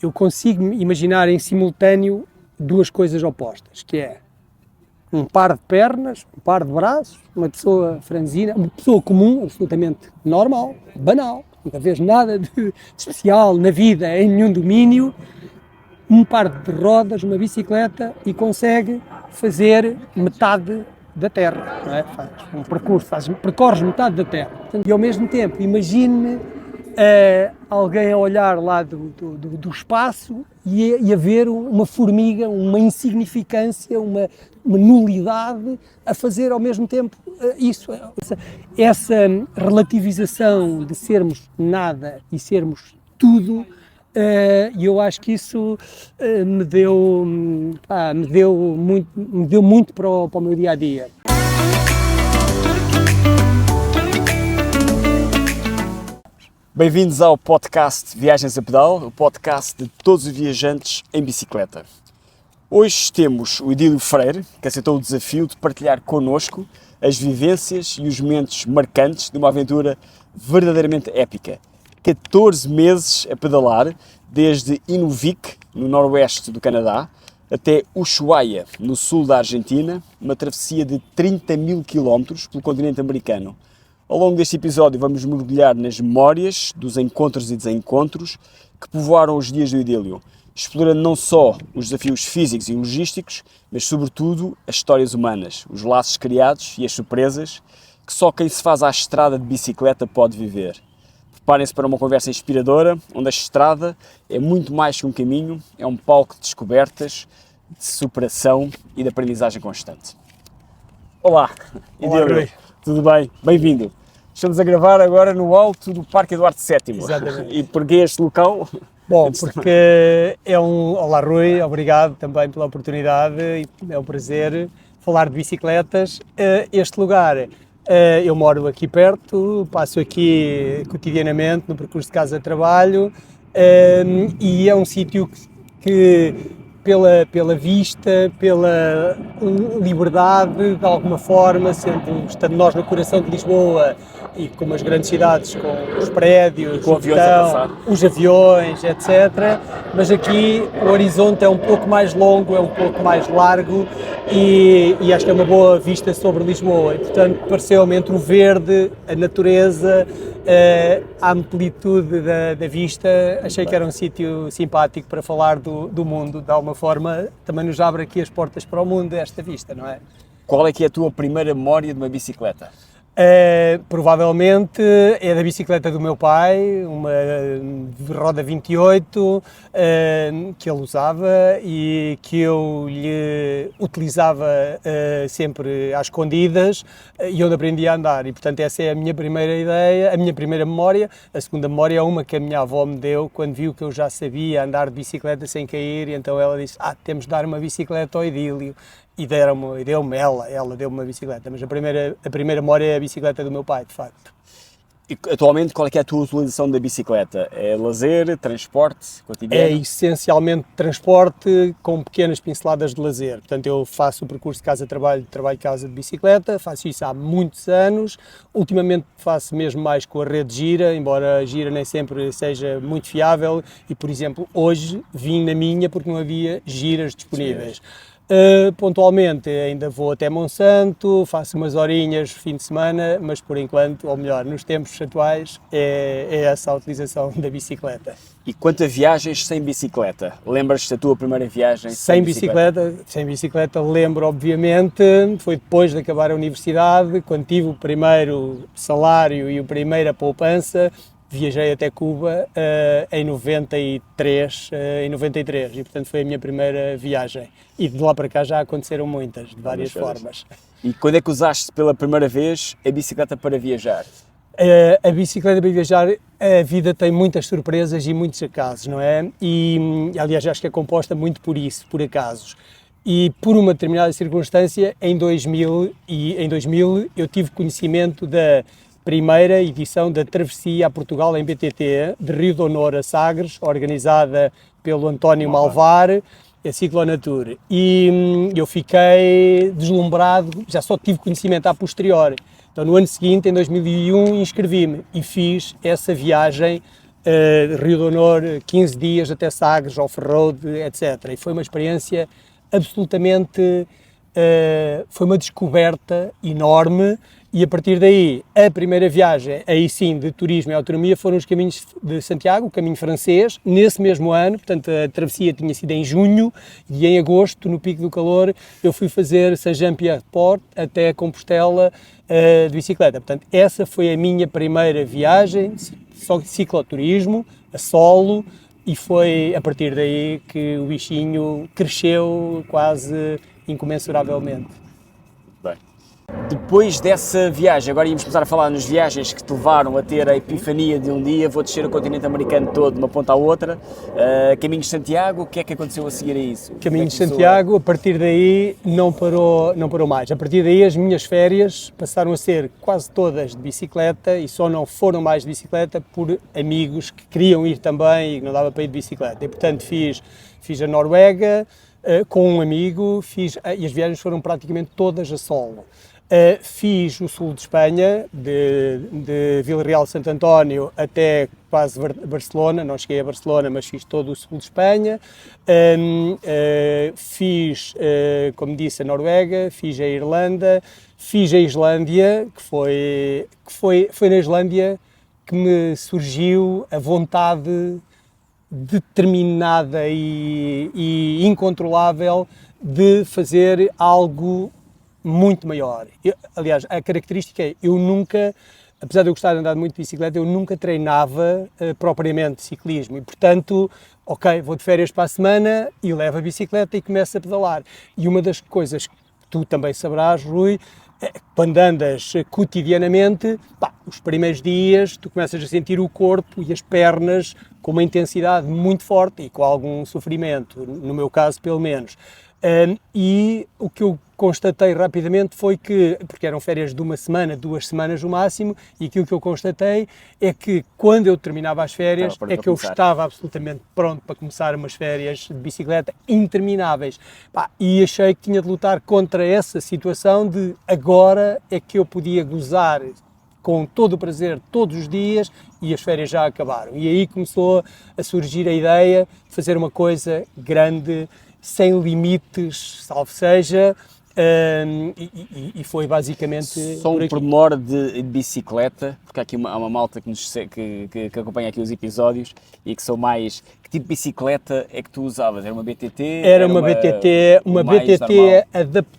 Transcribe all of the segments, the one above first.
eu consigo imaginar em simultâneo duas coisas opostas, que é um par de pernas, um par de braços, uma pessoa franzina, uma pessoa comum, absolutamente normal, banal, nunca vês nada de especial na vida, em nenhum domínio, um par de rodas, uma bicicleta e consegue fazer metade da Terra, não é? Faz um percurso, percorres metade da Terra. E ao mesmo tempo, imagine-me alguém a olhar lá do espaço e a ver uma formiga, uma insignificância, uma nulidade, a fazer ao mesmo tempo isso. Essa relativização de sermos nada e sermos tudo, e eu acho que isso me deu muito para o meu dia-a-dia. Bem-vindos ao podcast Viagens a Pedal, o podcast de todos os viajantes em bicicleta. Hoje temos o Idílio Freire, que aceitou o desafio de partilhar connosco as vivências e os momentos marcantes de uma aventura verdadeiramente épica. 14 meses a pedalar, desde Inuvik, no noroeste do Canadá, até Ushuaia, no sul da Argentina, uma travessia de 30 mil quilómetros pelo continente americano. Ao longo deste episódio vamos mergulhar nas memórias dos encontros e desencontros que povoaram os dias do Idílio, explorando não só os desafios físicos e logísticos, mas sobretudo as histórias humanas, os laços criados e as surpresas que só quem se faz à estrada de bicicleta pode viver. Preparem-se para uma conversa inspiradora, onde a estrada é muito mais que um caminho, é um palco de descobertas, de superação e de aprendizagem constante. Olá, Idílio, tudo bem? Bem-vindo. Estamos a gravar agora no alto do Parque Eduardo VII. Exatamente. E porquê este local? Bom, porque Olá Rui, obrigado também pela oportunidade, é um prazer falar de bicicletas. Este lugar, eu moro aqui perto, passo aqui cotidianamente no percurso de casa a trabalho, e é um sítio que pela vista, pela liberdade, de alguma forma, estando nós no coração de Lisboa e como as grandes cidades, com os prédios, com aviões a passar, os aviões, etc. Mas aqui o horizonte é um pouco mais longo, é um pouco mais largo e acho que é uma boa vista sobre Lisboa. E, portanto, pareceu-me entre o verde, a natureza, a amplitude da vista, achei que era um sítio simpático para falar do mundo. De alguma forma, também nos abre aqui as portas para o mundo, esta vista, não é? Qual é que é a tua primeira memória de uma bicicleta? Provavelmente é da bicicleta do meu pai, uma roda 28 que ele usava e que eu lhe utilizava sempre às escondidas e onde aprendi a andar, e portanto essa é a minha primeira ideia, a minha primeira memória. A segunda memória é uma que a minha avó me deu quando viu que eu já sabia andar de bicicleta sem cair, e então ela disse: temos de dar uma bicicleta ao Idílio. E deu-me ela deu-me uma bicicleta, mas a primeira memória é a bicicleta do meu pai, de facto. E atualmente qual é que é a tua utilização da bicicleta? É lazer, transporte cotidiano? É essencialmente transporte com pequenas pinceladas de lazer. Portanto, eu faço o percurso de casa-trabalho, trabalho-casa de bicicleta, faço isso há muitos anos. Ultimamente faço mesmo mais com a rede Gira, embora a Gira nem sempre seja muito fiável e, por exemplo, hoje vim na minha porque não havia giras disponíveis. Pontualmente ainda vou até Monsanto, faço umas horinhas fim de semana, mas por enquanto, ou melhor, nos tempos atuais, é essa a utilização da bicicleta. E quanto a viagens sem bicicleta? Lembras-te da tua primeira viagem sem bicicleta? Sem bicicleta lembro, obviamente, foi depois de acabar a universidade, quando tive o primeiro salário e a primeira poupança. Viajei até Cuba em 93, e portanto foi a minha primeira viagem. E de lá para cá já aconteceram muitas, de várias formas. E quando é que usaste pela primeira vez a bicicleta para viajar? A bicicleta para viajar, a vida tem muitas surpresas e muitos acasos, não é? E aliás acho que é composta muito por isso, por acasos. E por uma determinada circunstância, em 2000 eu tive conhecimento da primeira edição da travessia a Portugal em BTT, de Rio de Honor a Sagres, organizada pelo António Malvar, a Ciclonatur. E eu fiquei deslumbrado, já só tive conhecimento a posteriori. Então no ano seguinte, em 2001, inscrevi-me e fiz essa viagem Rio de Honor, 15 dias até Sagres, off-road, etc. E foi uma experiência absolutamente, foi uma descoberta enorme. E a partir daí, a primeira viagem, aí sim, de turismo e autonomia, foram os caminhos de Santiago, o caminho francês, nesse mesmo ano. Portanto, a travessia tinha sido em junho, e em agosto, no pico do calor, eu fui fazer Saint-Jean-Pied-de-Port até Compostela de bicicleta. Portanto, essa foi a minha primeira viagem, cicloturismo, a solo, e foi a partir daí que o bichinho cresceu quase incomensuravelmente. Bem. Depois dessa viagem, agora íamos começar a falar nas viagens que te levaram a ter a epifania de um dia, vou descer o continente americano todo, de uma ponta à outra, caminho de Santiago, o que é que aconteceu a seguir a isso? Caminho de Santiago, a partir daí não parou mais. A partir daí as minhas férias passaram a ser quase todas de bicicleta, e só não foram mais de bicicleta por amigos que queriam ir também e não dava para ir de bicicleta. E portanto fiz a Noruega com um amigo, e as viagens foram praticamente todas a solo. Fiz o sul de Espanha, de Vila Real de Santo António até quase Barcelona. Não cheguei a Barcelona, mas fiz todo o sul de Espanha. Fiz, como disse, a Noruega, fiz a Irlanda, fiz a Islândia, que foi na Islândia que me surgiu a vontade determinada e incontrolável de fazer algo muito maior. Aliás, a característica é, eu nunca, apesar de eu gostar de andar muito de bicicleta, eu nunca treinava propriamente ciclismo, e portanto, ok, vou de férias para a semana e levo a bicicleta e começo a pedalar. E uma das coisas que tu também saberás, Rui, quando andas cotidianamente, os primeiros dias tu começas a sentir o corpo e as pernas com uma intensidade muito forte e com algum sofrimento, no meu caso pelo menos. E o que eu constatei rapidamente foi que, porque eram férias de uma semana, 2 semanas no máximo, e aquilo que eu constatei é que quando eu terminava as férias é que eu estava absolutamente pronto para começar umas férias de bicicleta intermináveis. E achei que tinha de lutar contra essa situação de agora é que eu podia gozar com todo o prazer todos os dias, e as férias já acabaram. E aí começou a surgir a ideia de fazer uma coisa grande, sem limites, salvo seja, e foi basicamente... Só um pormenor de bicicleta, porque há aqui há uma malta que acompanha aqui os episódios e que são mais... Que tipo de bicicleta é que tu usavas? Era uma BTT? Era uma BTT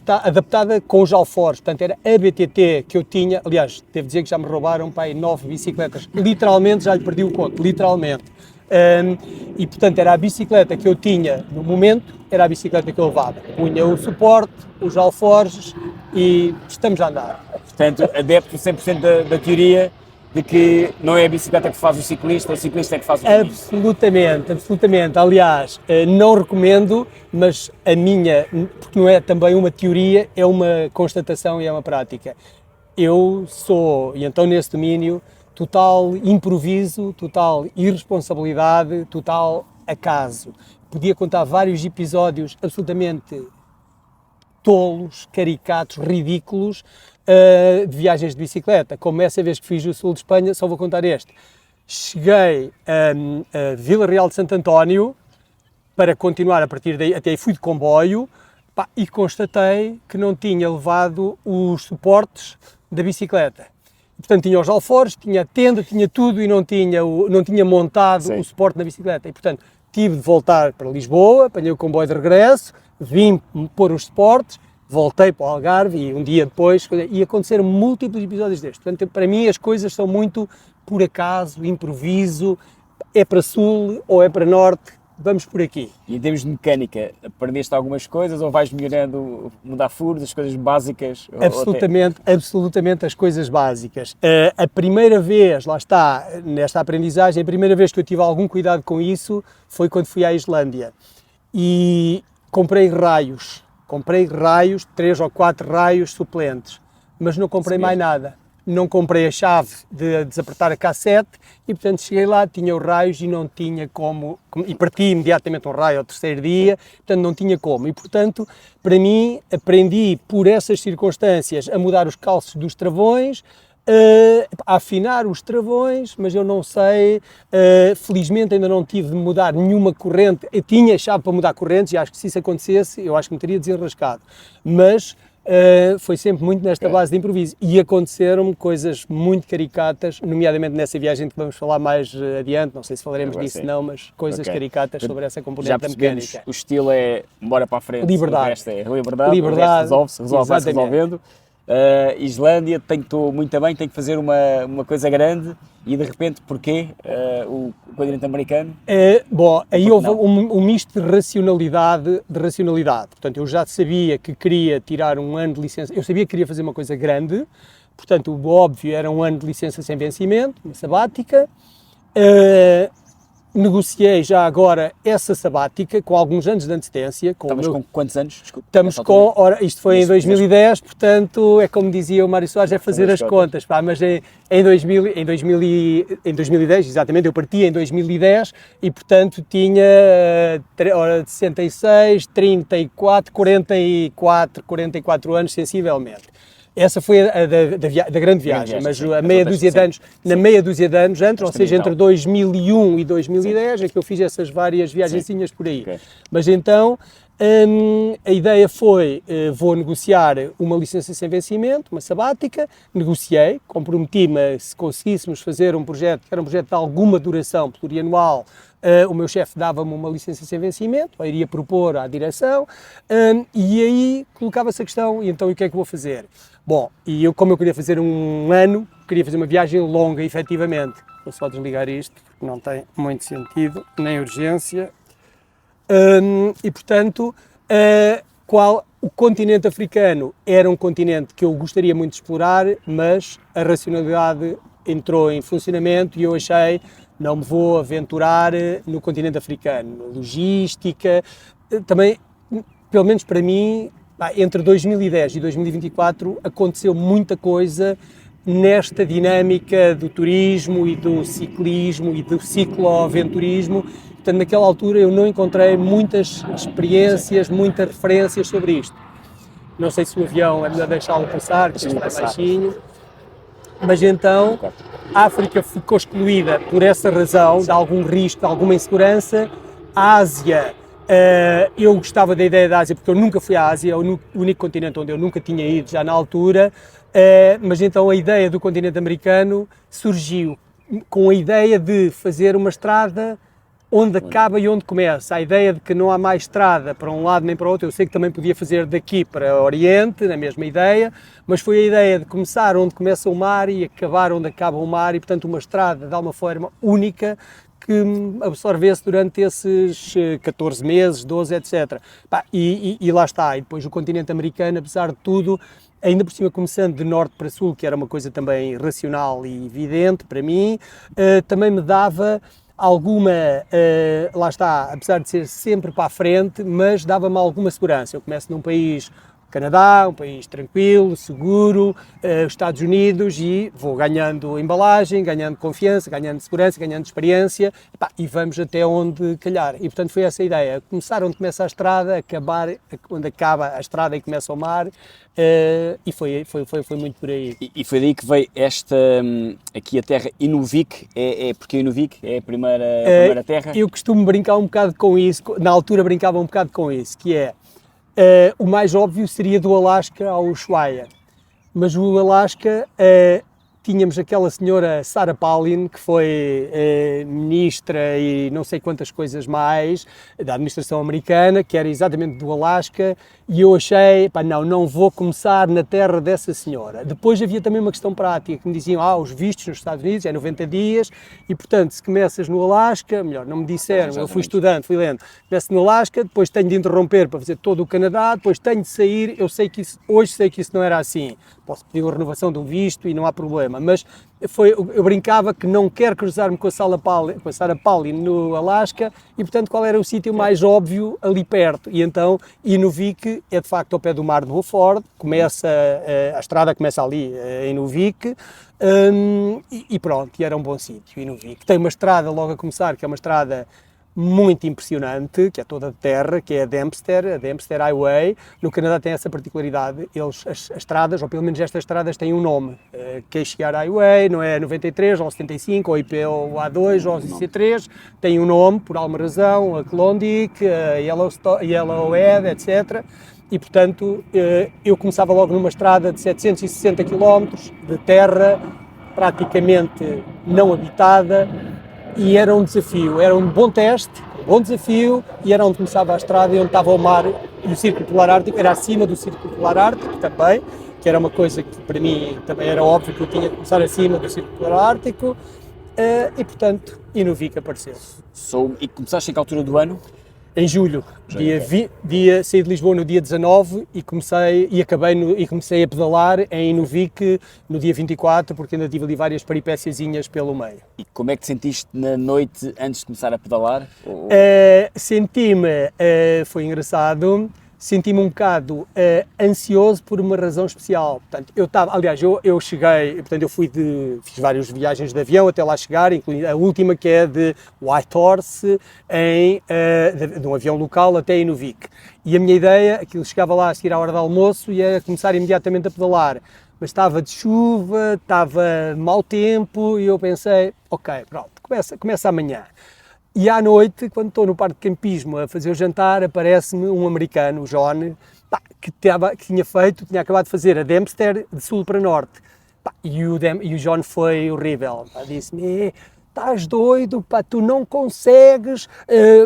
adaptada com os alforjes, portanto era a BTT que eu tinha. Aliás, devo dizer que já me roubaram 9 bicicletas, literalmente já lhe perdi o conto, literalmente. E portanto era a bicicleta que eu tinha no momento, era a bicicleta que eu levava. Punha o suporte, os alforjes e estamos a andar. Portanto, adepto 100% da teoria de que não é a bicicleta que faz o ciclista é que faz o ciclista. Absolutamente. Aliás, não recomendo, mas a minha, porque não é também uma teoria, é uma constatação e é uma prática. Eu sou, e então nesse domínio, total improviso, total irresponsabilidade, total acaso. Podia contar vários episódios absolutamente tolos, caricatos, ridículos, de viagens de bicicleta, como essa vez que fiz o sul de Espanha. Só vou contar este. Cheguei a Vila Real de Santo António para continuar a partir daí, até aí fui de comboio, e constatei que não tinha levado os suportes da bicicleta. Portanto, tinha os alforjes, tinha a tenda, tinha tudo e não tinha montado o suporte da bicicleta. E, portanto, tive de voltar para Lisboa, apanhei o comboio de regresso, vim pôr os suportes, voltei para o Algarve e um dia depois, e aconteceram múltiplos episódios destes. Portanto, para mim as coisas são muito por acaso, improviso, é para sul ou é para norte, vamos por aqui. E em termos de mecânica, aprendeste algumas coisas ou vais melhorando, mudar furos, as coisas básicas? Absolutamente as coisas básicas. A primeira vez, lá está, nesta aprendizagem, a primeira vez que eu tive algum cuidado com isso foi quando fui à Islândia e comprei raios, 3 ou 4 raios suplentes, mas não comprei mais nada. Não comprei a chave de desapertar a cassete e, portanto, cheguei lá, tinha os raios e não tinha como, e parti imediatamente um raio ao terceiro dia, portanto, não tinha como. E, portanto, para mim, aprendi por essas circunstâncias a mudar os calços dos travões, a afinar os travões, mas eu não sei, felizmente ainda não tive de mudar nenhuma corrente. Eu tinha chave para mudar correntes e acho que se isso acontecesse, eu acho que me teria desenrascado, mas foi sempre muito nesta base de improviso e aconteceram-me coisas muito caricatas, nomeadamente nessa viagem que vamos falar mais adiante, não sei se falaremos disso não, mas coisas caricatas sobre essa componente da mecânica. O estilo é bora para a frente, liberdade. O resto é liberdade, o resto resolve-se resolvendo. Islândia, tentou muito bem, tem que fazer uma coisa grande e de repente, porquê o continente americano? Bom, aí houve um misto de racionalidade. Portanto, eu já sabia que queria tirar um ano de licença, eu sabia que queria fazer uma coisa grande, portanto, o óbvio era um ano de licença sem vencimento, uma sabática. Negociei já agora essa sabática com alguns anos de antecedência. Estavas com quantos anos? Desculpa, estamos com, isto foi em 2010, portanto, é como dizia o Mário Soares, é fazer as contas, mas em 2010, exatamente, eu parti em 2010 e, portanto, tinha 66, 34, 44 anos, sensivelmente. Essa foi a da grande viagem, mas a meia dúzia de anos, na meia dúzia de anos antes, ou seja, entre 2001 e 2010, é que eu fiz essas várias viagenzinhas por aí. Mas então, a ideia foi, vou negociar uma licença sem vencimento, uma sabática, negociei, comprometi-me, se conseguíssemos fazer um projeto, que era um projeto de alguma duração plurianual, o meu chefe dava-me uma licença sem vencimento, eu iria propor à direção, e aí colocava-se a questão, e então o que é que vou fazer? Bom, e eu, como eu queria fazer um ano, queria fazer uma viagem longa, efetivamente. Vou só desligar isto, porque não tem muito sentido, nem urgência. E, portanto, o continente africano era um continente que eu gostaria muito de explorar, mas a racionalidade entrou em funcionamento e eu achei, não me vou aventurar no continente africano. Logística, também, pelo menos para mim, entre 2010 e 2024 aconteceu muita coisa nesta dinâmica do turismo e do ciclismo e do cicloaventurismo. Portanto, naquela altura eu não encontrei muitas experiências, muitas referências sobre isto. Não sei se o avião é melhor deixá-lo passar, que isto é baixinho. Mas então a África ficou excluída por essa razão, de algum risco, de alguma insegurança. A Ásia, eu gostava da ideia da Ásia porque eu nunca fui à Ásia, é o único continente onde eu nunca tinha ido já na altura, mas então a ideia do continente americano surgiu com a ideia de fazer uma estrada onde acaba e onde começa. A ideia de que não há mais estrada para um lado nem para o outro, eu sei que também podia fazer daqui para o Oriente, na mesma ideia, mas foi a ideia de começar onde começa o mar e acabar onde acaba o mar e, portanto, uma estrada de alguma forma única que absorvesse durante esses 14 meses, 12, etc. E lá está, e depois o continente americano, apesar de tudo, ainda por cima começando de norte para sul, que era uma coisa também racional e evidente para mim, também me dava alguma, lá está, apesar de ser sempre para a frente, mas dava-me alguma segurança. Eu começo num país, Canadá, um país tranquilo, seguro, Estados Unidos, e vou ganhando embalagem, ganhando confiança, ganhando segurança, ganhando experiência, e vamos até onde calhar. E portanto foi essa a ideia, começar onde começa a estrada, acabar onde acaba a estrada e começa o mar, e foi muito por aí. E foi daí que veio esta, aqui a terra Inuvik, porque Inuvik é a primeira terra? Eu costumo brincar um bocado com isso, na altura brincava um bocado com isso, que é, o mais óbvio seria do Alasca ao Ushuaia, mas o Alasca, tínhamos aquela senhora Sarah Palin, que foi ministra e não sei quantas coisas mais, da administração americana, que era exatamente do Alasca, e eu achei, não vou começar na terra dessa senhora. Depois havia também uma questão prática, que me diziam, os vistos nos Estados Unidos é 90 dias, e portanto, se começas no Alasca, melhor, não me disseram, eu fui estudante, fui lendo, começo no Alasca, depois tenho de interromper para fazer todo o Canadá, depois tenho de sair, eu sei que isso, hoje sei que isso não era assim, posso pedir a renovação de um visto e não há problema, mas eu brincava que não quero cruzar-me com a Sarah Palin no Alasca e, portanto, qual era o sítio mais óbvio ali perto? E então, Inuvik é de facto ao pé do mar de Beaufort, a estrada começa ali em Inuvik, e pronto, e era um bom sítio, Inuvik. Tem uma estrada logo a começar, que é uma estrada muito impressionante, que é toda de terra, que é a Dempster Highway. No Canadá tem essa particularidade, as estradas, ou pelo menos estas estradas, têm um nome. Keishiar Highway, não é 93, ou 75, ou IP, ou A2, ou IC3, tem um nome, por alguma razão, a Klondike, a Yellowhead, etc. E, portanto, eu começava logo numa estrada de 760 km, de terra, praticamente não habitada, e era um desafio, era um bom teste, um bom desafio, e era onde começava a estrada e onde estava o mar e o Círculo Polar Ártico, era acima do Círculo Polar Ártico também, que era uma coisa que para mim também era óbvio que eu tinha que começar acima do Círculo Polar Ártico, e portanto, Inuvik apareceu. E começaste em que altura do ano? Em julho, saí de Lisboa no dia 19 e comecei a pedalar em Inuvik no dia 24, porque ainda tive ali várias peripéciazinhas pelo meio. E como é que te sentiste na noite antes de começar a pedalar? Foi engraçado, senti-me um bocado ansioso por uma razão especial. Portanto, eu cheguei, portanto, fiz várias viagens de avião até lá chegar, incluindo a última que é de Whitehorse, de um avião local até Inuvik. E a minha ideia, chegava lá a seguir à hora do almoço e ia começar imediatamente a pedalar. Mas estava de chuva, estava mau tempo e eu pensei, ok, pronto, começa amanhã. E à noite, quando estou no parque de campismo a fazer o jantar, aparece-me um americano, o John, que tinha acabado de fazer a Dempster de sul para norte. E o John foi horrível. Disse-me, estás doido, tu não consegues.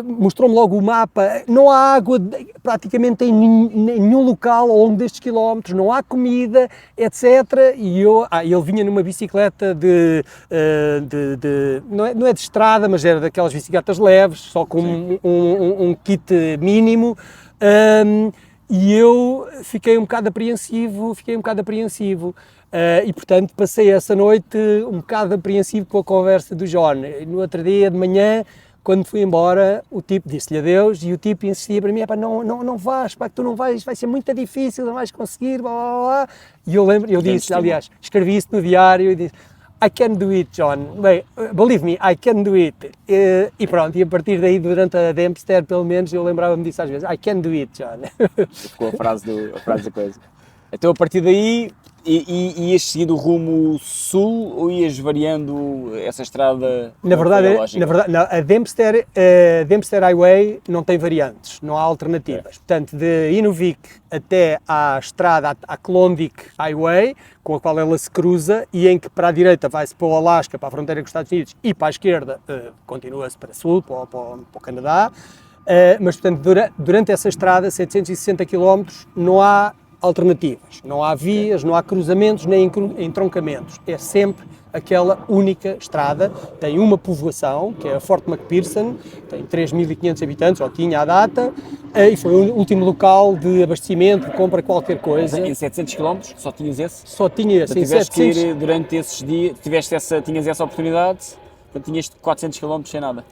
Mostrou-me logo o mapa, não há água praticamente em nenhum local ao longo destes quilómetros, não há comida, etc. E ele vinha numa bicicleta não é de estrada, mas era daquelas bicicletas leves, só com um kit mínimo. E eu fiquei um bocado apreensivo. E, portanto, passei essa noite um bocado apreensivo com a conversa do John. No outro dia de manhã, quando fui embora, o tipo disse-lhe adeus e o tipo insistia para mim, não vais, tu não vais, vai ser muito difícil, não vais conseguir, blá, blá, blá. E eu disse, aliás, escrevi isso no diário e disse, I can do it, John. Believe me, I can do it. E pronto, e a partir daí, durante a Dempster, pelo menos, eu lembrava-me disso às vezes, I can do it, John. Ficou a frase da coisa. Então, a partir daí, ias seguindo o rumo sul ou ias variando essa estrada? Na verdade, a Dempster Highway não tem variantes, não há alternativas. Portanto, de Inuvik até à estrada, à Klondike Highway, com a qual ela se cruza, e em que para a direita vai-se para o Alasca, para a fronteira com os Estados Unidos, e para a esquerda continua-se para sul, para o Canadá. Mas, portanto, durante essa estrada, 760 km, não há alternativas, não há vias, não há cruzamentos nem entroncamentos, é sempre aquela única estrada. Tem uma povoação, que é a Fort McPherson, tem 3.500 habitantes, ou tinha à data, e foi o último local de abastecimento, de compra qualquer coisa. Em 700 km só tinhas esse? Só tinha esse. Tiveste que ir durante esses dias, tinhas essa oportunidade? Portanto, tinhas 400 km sem nada?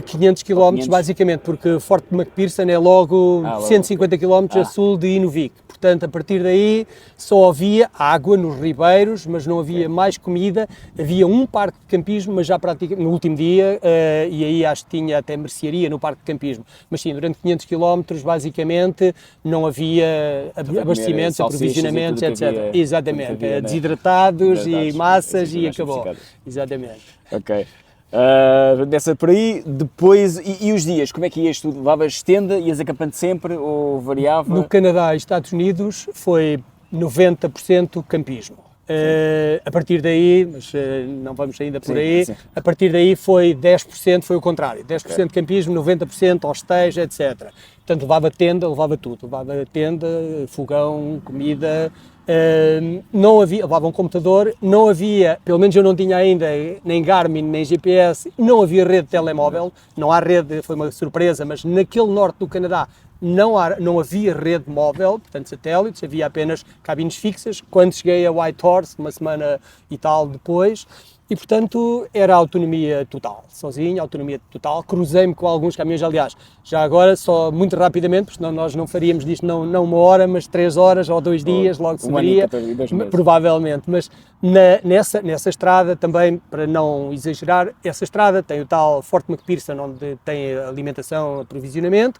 500 km basicamente, porque Fort McPherson é logo 150 km a sul de Inuvik. Portanto, a partir daí só havia água nos ribeiros, mas não havia mais comida. Havia um parque de campismo, mas já praticamente no último dia, e aí acho que tinha até mercearia no parque de campismo. Mas sim, durante 500 km basicamente não havia abastecimentos, aprovisionamentos, etc. Exatamente, desidratados e massas e acabou. Exatamente. Ok. Dessa por aí, depois, e os dias, como é que ias? Tu levavas tenda, ias acampando sempre ou variava? No Canadá e Estados Unidos foi 90% campismo. A partir daí, mas não vamos ainda por aí, a partir daí foi 10%, foi o contrário, 10% campismo, 90% hostéis, etc. Portanto, levava tenda, levava tudo, levava tenda, fogão, comida. Não havia, levava um computador, não havia, pelo menos eu não tinha ainda nem Garmin, nem GPS, não havia rede de telemóvel, não há rede, foi uma surpresa, mas naquele norte do Canadá não havia rede móvel, portanto satélites, havia apenas cabines fixas. Quando cheguei a Whitehorse, uma semana e tal depois, e, portanto, era autonomia total, sozinho, autonomia total. Cruzei-me com alguns caminhões, aliás, já agora, só muito rapidamente, porque senão nós não faríamos disto não 1 hora, mas 3 horas ou 2 dias, logo se veria, provavelmente. Mas nessa estrada também, para não exagerar, essa estrada tem o tal Fort McPherson, onde tem alimentação, aprovisionamento.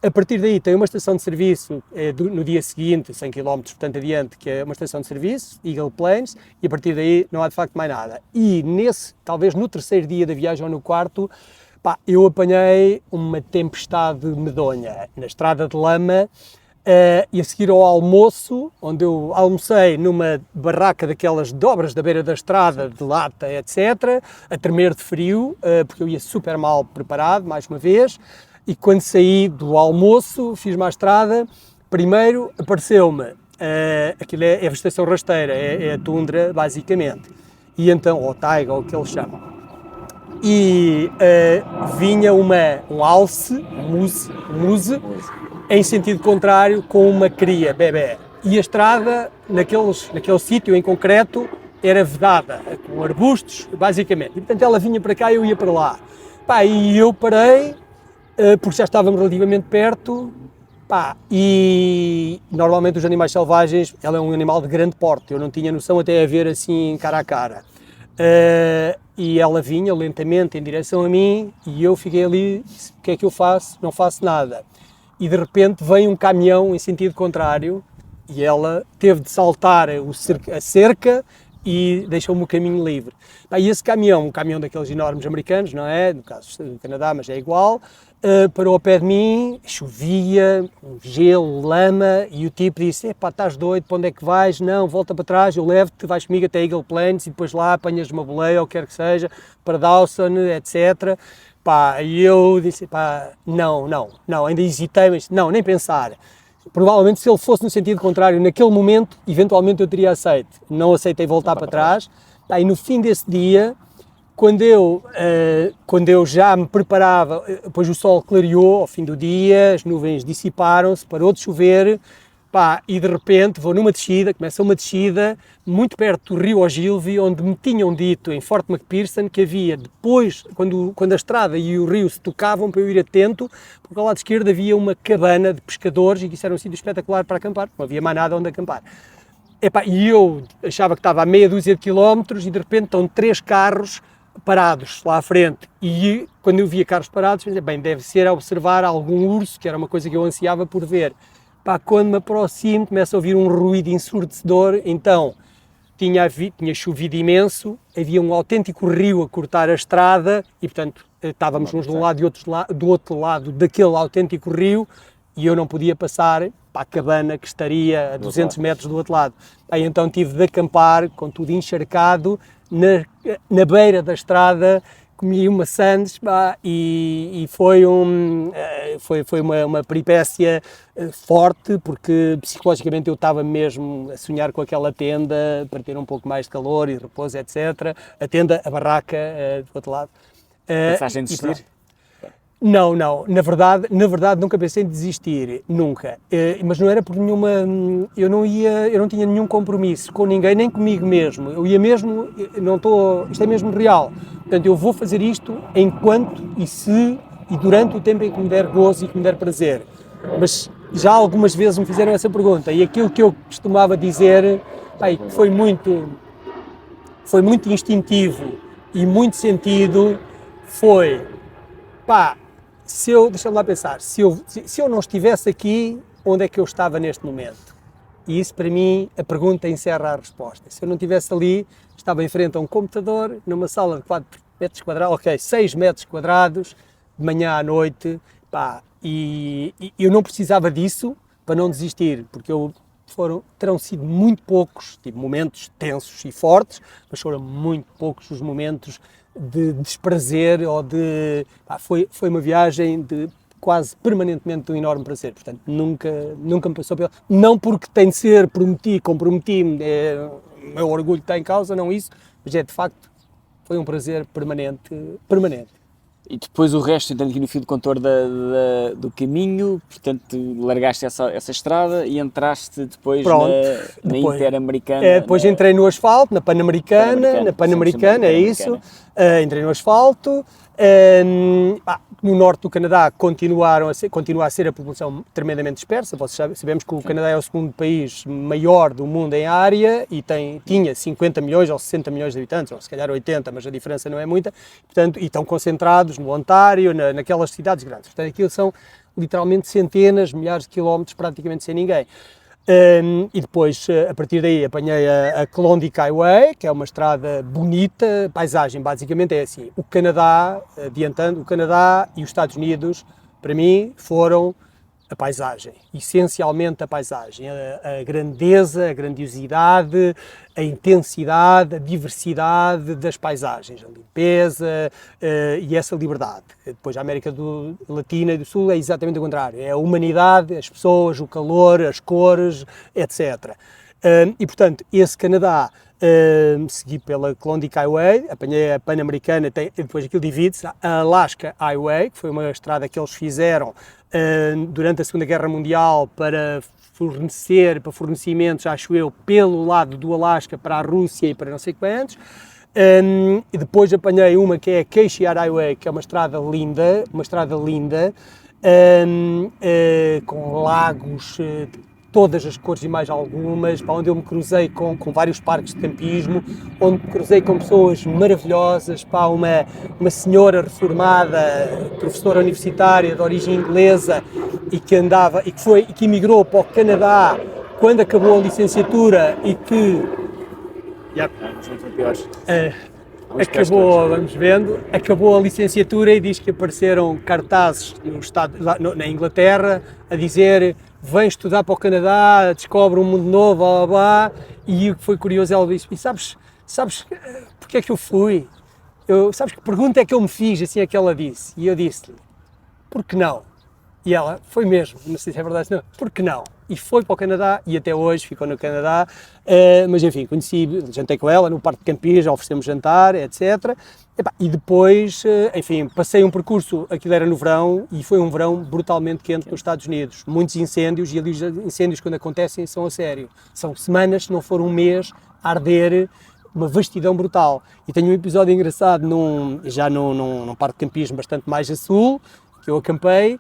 A partir daí tem uma estação de serviço no dia seguinte, 100 km, portanto adiante, que é uma estação de serviço, Eagle Plains, e a partir daí não há de facto mais nada. E talvez no terceiro dia da viagem ou no quarto, eu apanhei uma tempestade medonha na estrada de lama, e a seguir ao almoço, onde eu almocei numa barraca daquelas dobras da beira da estrada, de lata, etc., a tremer de frio, porque eu ia super mal preparado, mais uma vez. E quando saí do almoço, fiz uma estrada, primeiro apareceu-me, aquilo é a vegetação rasteira, é a tundra, basicamente, e então, ou taiga, ou o que eles chamam, e vinha um alce, muse, em sentido contrário, com uma cria, bebé, e a estrada, naquele sítio em concreto, era vedada, com arbustos, basicamente, e portanto ela vinha para cá e eu ia para lá. E eu parei, porque já estávamos relativamente perto, e normalmente os animais selvagens, ela é um animal de grande porte, eu não tinha noção até a ver assim cara a cara, e ela vinha lentamente em direção a mim e eu fiquei ali, o que é que eu faço? Não faço nada, e de repente vem um caminhão em sentido contrário e ela teve de saltar a cerca e deixou-me o caminho livre. E esse caminhão, um caminhão daqueles enormes americanos, não é? No caso do Canadá, mas é igual, parou ao pé de mim, chovia, gelo, lama, e o tipo disse: estás doido, para onde é que vais? Não, volta para trás, eu levo-te, vais comigo até Eagle Plains e depois lá apanhas uma boleia, ou quer que seja, para Dawson, etc. E eu disse: não, ainda hesitei, mas não, nem pensar. Provavelmente, se ele fosse no sentido contrário, naquele momento, eventualmente eu teria aceito. Não aceitei voltar para trás. E no fim desse dia, quando eu já me preparava, depois o sol clareou ao fim do dia, as nuvens dissiparam-se, parou de chover, e de repente vou numa descida, começa uma descida muito perto do rio Ogilvy, onde me tinham dito em Fort McPherson que havia depois, quando a estrada e o rio se tocavam, para eu ir atento, porque ao lado esquerdo havia uma cabana de pescadores e que isso era um sítio espetacular para acampar, não havia mais nada onde acampar. E eu achava que estava a meia dúzia de quilómetros e de repente estão 3 carros parados lá à frente, e quando eu via carros parados, pensei, deve ser a observar algum urso, que era uma coisa que eu ansiava por ver. Quando me aproximo, começo a ouvir um ruído ensurdecedor, então tinha chovido imenso, havia um autêntico rio a cortar a estrada e, portanto, estávamos uns de um lado e do outro lado daquele autêntico rio e eu não podia passar para a cabana que estaria a 200 metros do outro lado. Então tive de acampar, com tudo encharcado, na beira da estrada, comi uma sandes e foi uma peripécia forte, porque psicologicamente eu estava mesmo a sonhar com aquela tenda para ter um pouco mais de calor e repouso, etc. A tenda, a barraca do outro lado. Pensaste em desistir? Não, na verdade nunca pensei em desistir, nunca, mas não era por nenhuma, eu não tinha nenhum compromisso com ninguém, nem comigo mesmo, eu ia mesmo, isto é mesmo real, portanto eu vou fazer isto enquanto e durante o tempo em que me der gozo e que me der prazer, mas já algumas vezes me fizeram essa pergunta e aquilo que eu costumava dizer, foi muito instintivo e muito sentido, foi, deixa-me lá pensar, se eu não estivesse aqui, onde é que eu estava neste momento? E isso, para mim, a pergunta encerra a resposta. Se eu não estivesse ali, estava em frente a um computador, numa sala de 4 metros quadrados, 6 metros quadrados, de manhã à noite, e eu não precisava disso para não desistir, porque terão sido muito poucos, tive momentos tensos e fortes, mas foram muito poucos os momentos de desprazer ou foi uma viagem de quase permanentemente um enorme prazer, portanto nunca me passou pelo, não porque tem de ser, comprometi-me, o meu orgulho está em causa, não isso, mas de facto foi um prazer permanente. E depois o resto, entrando aqui no fio condutor do caminho, portanto, largaste essa estrada e entraste depois na Interamericana. Depois entrei no asfalto, na Pan-Americana, é isso. Entrei no asfalto. No norte do Canadá continua a ser a população tremendamente dispersa. Sabemos que o Canadá é o segundo país maior do mundo em área e tinha 50 milhões ou 60 milhões de habitantes, ou se calhar 80, mas a diferença não é muita. Portanto, e estão concentrados no Ontário, naquelas cidades grandes. Portanto, aquilo são literalmente centenas, milhares de quilómetros, praticamente sem ninguém. E depois, a partir daí, apanhei a Klondike Highway, que é uma estrada bonita. Paisagem, basicamente, é assim: o Canadá e os Estados Unidos, para mim, foram a paisagem, essencialmente a paisagem, a grandeza, a grandiosidade, a intensidade, a diversidade das paisagens, a limpeza e essa liberdade. Depois a América Latina e do Sul é exatamente o contrário, é a humanidade, as pessoas, o calor, as cores, etc. E portanto, esse Canadá, segui pela Klondike Highway, apanhei a Pan-Americana, depois aquilo divide-se, a Alaska Highway, que foi uma estrada que eles fizeram durante a Segunda Guerra Mundial para fornecimentos, acho eu, pelo lado do Alasca para a Rússia e para não sei quantos. E depois apanhei uma que é a Glacier Highway, que é uma estrada linda, com lagos, todas as cores e mais algumas, para onde eu me cruzei com vários parques de campismo, onde me cruzei com pessoas maravilhosas, para uma senhora reformada, professora universitária de origem inglesa e que emigrou para o Canadá quando acabou a licenciatura e que acabou a licenciatura e diz que apareceram cartazes na Inglaterra a dizer: vem estudar para o Canadá, descobre um mundo novo, blá blá blá. E o que foi curioso, ela disse: e sabes porque é que eu fui? Sabes que pergunta é que eu me fiz, assim é que ela disse. E eu disse-lhe: por que não? E ela: foi mesmo, não sei se é verdade, não, por que não? E foi para o Canadá e até hoje ficou no Canadá, mas enfim, jantei com ela no parque de campismo, oferecemos jantar, etc. E depois, enfim, passei um percurso, aquilo era no verão, e foi um verão brutalmente quente nos Estados Unidos. Muitos incêndios, e ali os incêndios quando acontecem são a sério. São semanas, se não for um mês, a arder, uma vastidão brutal. E tenho um episódio engraçado num parque de campismo bastante mais a sul, que eu acampei,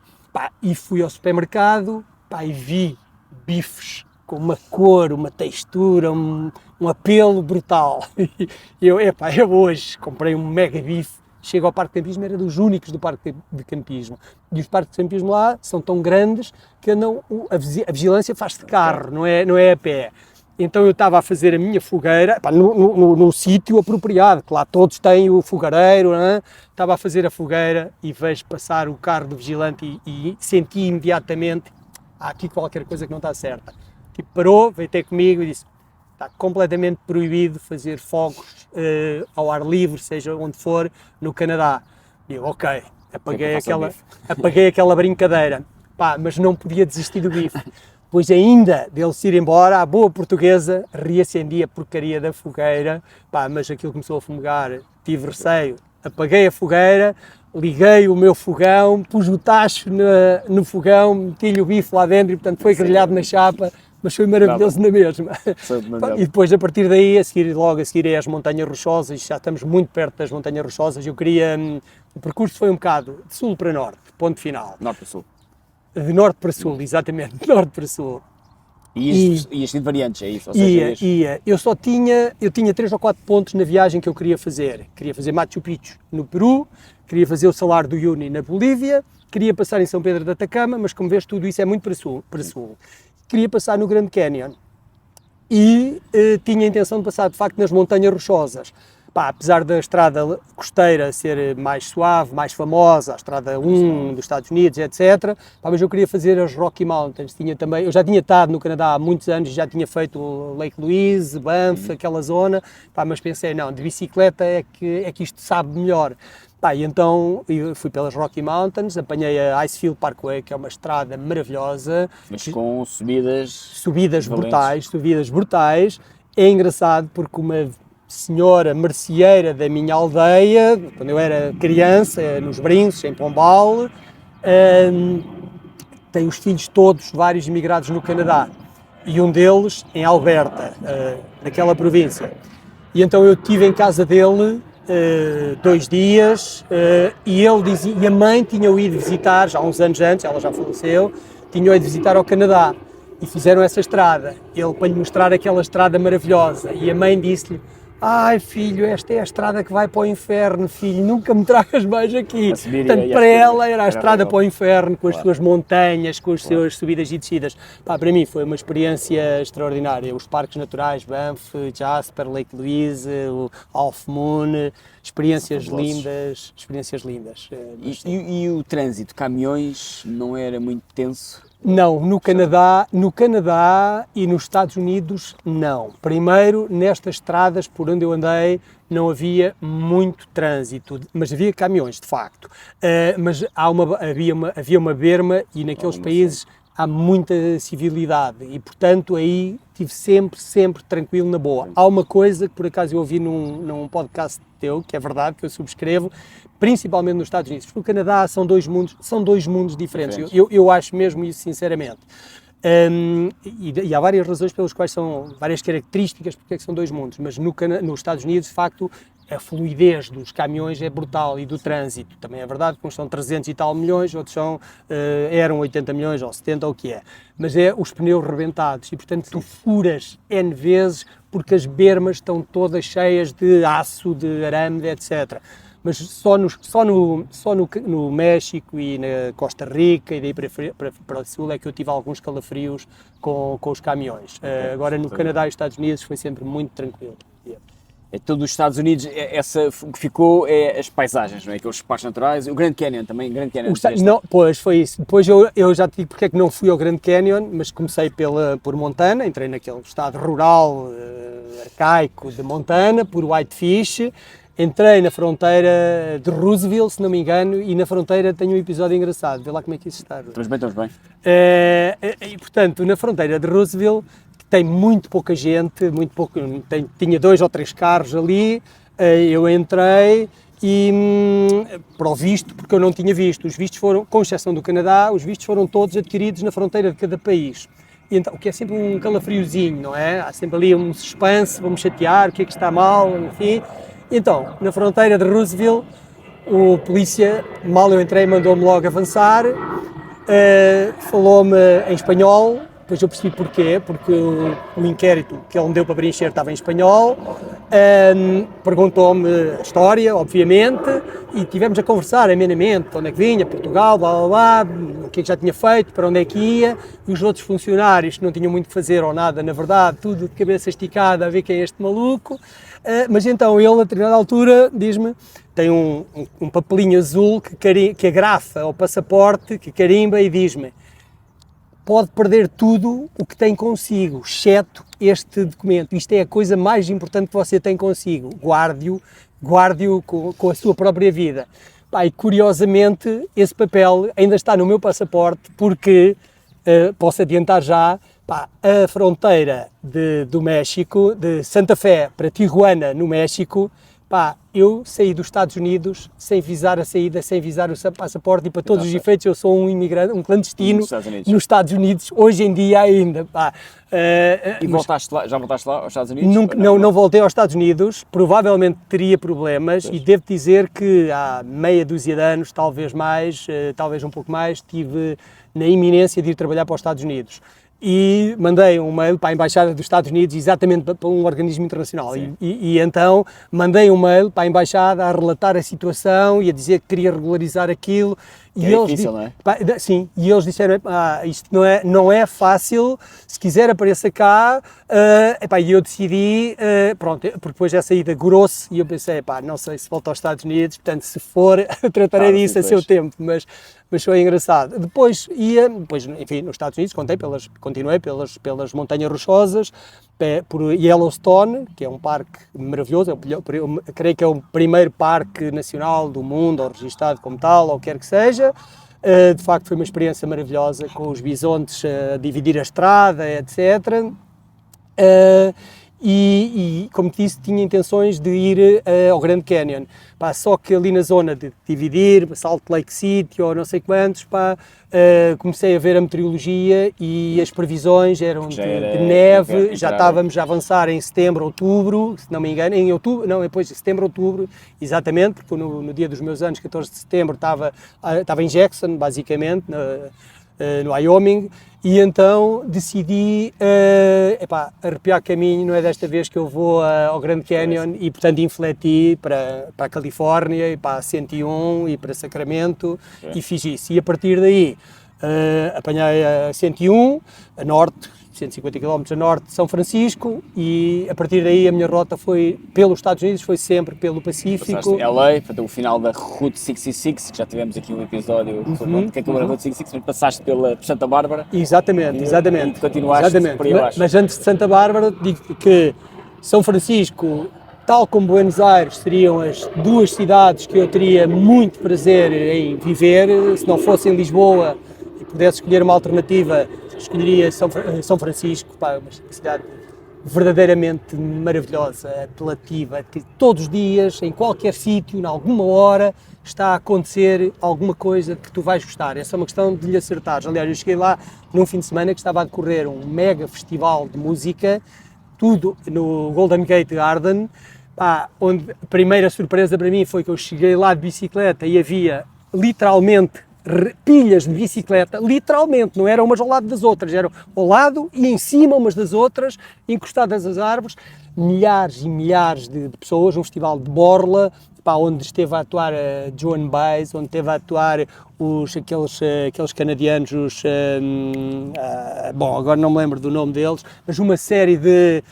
e fui ao supermercado, e vi bifes com uma cor, uma textura, um apelo brutal. E eu hoje comprei um mega bife, chego ao parque de campismo, era dos únicos do parque de campismo. E os parques de campismo lá são tão grandes que a vigilância faz de carro, não é a pé. Então eu estava a fazer a minha fogueira, no sítio apropriado, que lá todos têm o fogareiro, estava a fazer a fogueira e vejo passar o carro do vigilante e senti imediatamente: há aqui qualquer coisa que não está certa. Tipo, parou, veio ter comigo e disse: está completamente proibido fazer fogos ao ar livre, seja onde for, no Canadá. E eu, ok, apaguei aquela brincadeira, mas não podia desistir do bife. Depois ainda dele se ir embora, à boa portuguesa, reacendi a porcaria da fogueira, mas aquilo começou a fumegar, tive receio, apaguei a fogueira, liguei o meu fogão, pus o tacho no fogão, meti-lhe o bife lá dentro e portanto foi grelhado na chapa, mas foi maravilhoso na mesma. E depois a partir daí, logo a seguir é as Montanhas Rochosas, já estamos muito perto das Montanhas Rochosas. O percurso foi um bocado de sul para norte, ponto final. Norte para sul. De norte para sul, exatamente, de norte para sul. E ias de variantes, é isso? Ou seja, ia. Eu tinha 3 ou 4 pontos na viagem que eu queria fazer. Queria fazer Machu Picchu no Peru, queria fazer o Salar do Uyuni na Bolívia, queria passar em São Pedro de Atacama, mas como vês, tudo isso é muito para sul. Queria passar no Grand Canyon e tinha a intenção de passar, de facto, nas Montanhas Rochosas. Apesar da estrada costeira ser mais suave, mais famosa, a estrada 1 dos Estados Unidos, etc., mas eu queria fazer as Rocky Mountains. Eu já tinha estado no Canadá há muitos anos, já tinha feito o Lake Louise, Banff, aquela zona, mas pensei, não, de bicicleta é que isto sabe melhor. E então eu fui pelas Rocky Mountains, apanhei a Icefield Parkway, que é uma estrada maravilhosa. Mas com subidas brutais. É engraçado porque senhora merceeira da minha aldeia, quando eu era criança, nos Brinços, em Pombal, tem os filhos todos, vários imigrados no Canadá, e um deles em Alberta, naquela província. E então eu estive em casa dele 2 dias, e ele dizia, e a mãe tinha ido visitar, já há uns anos antes, ela já faleceu, tinha ido visitar ao Canadá, e fizeram essa estrada, ele para lhe mostrar aquela estrada maravilhosa, e a mãe disse-lhe: ai filho, esta é a estrada que vai para o inferno, filho, nunca me tragas mais aqui. Portanto, para ela era a estrada para o inferno, com as suas montanhas, com as suas subidas e descidas. Pá, para mim foi uma experiência extraordinária. Os parques naturais, Banff, Jasper, Lake Louise, o Half Moon, experiências lindas, E o trânsito, caminhões, não era muito tenso? Não, no Canadá e nos Estados Unidos, não. Primeiro, nestas estradas por onde eu andei, não havia muito trânsito, mas havia caminhões, de facto. Mas havia uma berma e naqueles países há muita civilidade e, portanto, aí estive sempre tranquilo, na boa. Há uma coisa que, por acaso, eu ouvi num podcast teu, que é verdade, que eu subscrevo, principalmente nos Estados Unidos. No Canadá são dois mundos diferentes. Eu acho mesmo isso, sinceramente. E há várias razões pelas quais são, várias características porque é que são dois mundos, mas nos Estados Unidos, de facto, a fluidez dos caminhões é brutal e do trânsito. Também é verdade que uns são 300 e tal milhões, outros eram 80 milhões ou 70 ou o que é. Mas é os pneus rebentados e, portanto, tu furas N vezes porque as bermas estão todas cheias de aço, de arame, etc. Mas só no México e na Costa Rica e daí para o sul é que eu tive alguns calafrios com os caminhões. Agora no Canadá e Estados Unidos foi sempre muito tranquilo. É todo os Estados Unidos, o que ficou é as paisagens, não é? Aqueles parques naturais, o Grand Canyon também, Não, pois, foi isso. Depois eu já te digo porque é que não fui ao Grand Canyon, mas comecei por Montana, entrei naquele estado rural, arcaico de Montana, por Whitefish, entrei na fronteira de Roosevelt, se não me engano, e na fronteira tenho um episódio engraçado, vê lá como é que isso está. Estamos bem. E portanto, na fronteira de Roosevelt, tem muito pouca gente, tinha 2 ou 3 carros ali, eu entrei e, para o visto, porque eu não tinha visto, os vistos foram, com exceção do Canadá, os vistos foram todos adquiridos na fronteira de cada país. E então, o que é sempre um calafriozinho, não é? Há sempre ali um suspense, vamos chatear, o que é que está mal, enfim. Então, na fronteira de Roosevelt, o polícia, mal eu entrei, mandou-me logo avançar, falou-me em espanhol. Depois eu percebi porquê, porque o inquérito que ele me deu para preencher estava em espanhol, perguntou-me a história, obviamente, e tivemos a conversar amenamente, para onde é que vinha, Portugal, blá blá blá, o que é que já tinha feito, para onde é que ia, e os outros funcionários que não tinham muito que fazer ou nada, na verdade, tudo de cabeça esticada a ver quem é este maluco, mas então ele, a determinada altura, diz-me, tem um papelinho azul que agrafa ao passaporte, que carimba e diz-me: pode perder tudo o que tem consigo, exceto este documento. Isto é a coisa mais importante que você tem consigo. Guarde-o com a sua própria vida. E curiosamente, esse papel ainda está no meu passaporte porque, posso adiantar já, a fronteira do México, de Santa Fé para Tijuana, no México, eu saí dos Estados Unidos sem visar a saída, sem visar o passaporte, e para todos os efeitos eu sou um imigrante, um clandestino nos Estados Unidos, hoje em dia ainda. E já voltaste lá aos Estados Unidos? Não voltei aos Estados Unidos, provavelmente teria problemas, e devo dizer que há meia dúzia de anos, talvez mais, talvez um pouco mais, estive na iminência de ir trabalhar para os Estados Unidos. E mandei um mail para a Embaixada dos Estados Unidos, exatamente para um organismo internacional. E então mandei um mail para a Embaixada a relatar a situação e a dizer que queria regularizar aquilo. E é difícil, não é? Sim, e eles disseram: isto não é fácil, se quiser apareça cá. E eu decidi, pronto, porque depois já saída gorou-se e eu pensei: não sei se volto aos Estados Unidos, portanto, se for, tratarei disso a seu tempo, mas foi engraçado. Depois, enfim, nos Estados Unidos continuei pelas Montanhas Rochosas, por Yellowstone, que é um parque maravilhoso, eu creio que é o primeiro parque nacional do mundo, ou registado como tal, ou quer que seja. De facto foi uma experiência maravilhosa, com os bisontes a dividir a estrada, etc. e, como te disse, tinha intenções de ir ao Grand Canyon. Pá, só que ali na zona de dividir, Salt Lake City ou não sei quantos, pá, comecei a ver a meteorologia e as previsões eram de neve, já estávamos a avançar em setembro, outubro, se não me engano, em outubro, não, depois de setembro, outubro, exatamente, porque no dia dos meus anos, 14 de setembro, estava em Jackson, basicamente, no Wyoming, e então decidi arrepiar caminho, não é desta vez que eu vou ao Grand Canyon, e portanto infleti para a Califórnia e para a 101 e para Sacramento, e fiz isso, e a partir daí apanhei a 101, a norte, 150 km a norte de São Francisco, e a partir daí a minha rota foi pelos Estados Unidos, foi sempre pelo Pacífico. Passaste LA, portanto, o final da Route 66, que já tivemos aqui um episódio sobre o que é a Route 66, mas passaste por Santa Bárbara. Exatamente. E continuaste por aí abaixo. Mas antes de Santa Bárbara, digo que São Francisco, tal como Buenos Aires, seriam as duas cidades que eu teria muito prazer em viver. Se não fosse em Lisboa e pudesse escolher uma alternativa, escolheria São Francisco, pá, uma cidade verdadeiramente maravilhosa, apelativa, que todos os dias, em qualquer sítio, em alguma hora, está a acontecer alguma coisa que tu vais gostar. Essa é uma questão de lhe acertares. Aliás, eu cheguei lá num fim de semana que estava a decorrer um mega festival de música, tudo no Golden Gate Garden, onde a primeira surpresa para mim foi que eu cheguei lá de bicicleta e havia literalmente pilhas de bicicleta, literalmente, não eram umas ao lado das outras, eram ao lado e em cima umas das outras, encostadas às árvores, milhares e milhares de pessoas, um festival de borla, onde esteve a atuar Joan Baez, onde esteve a atuar aqueles canadianos, bom, agora não me lembro do nome deles, mas uma série de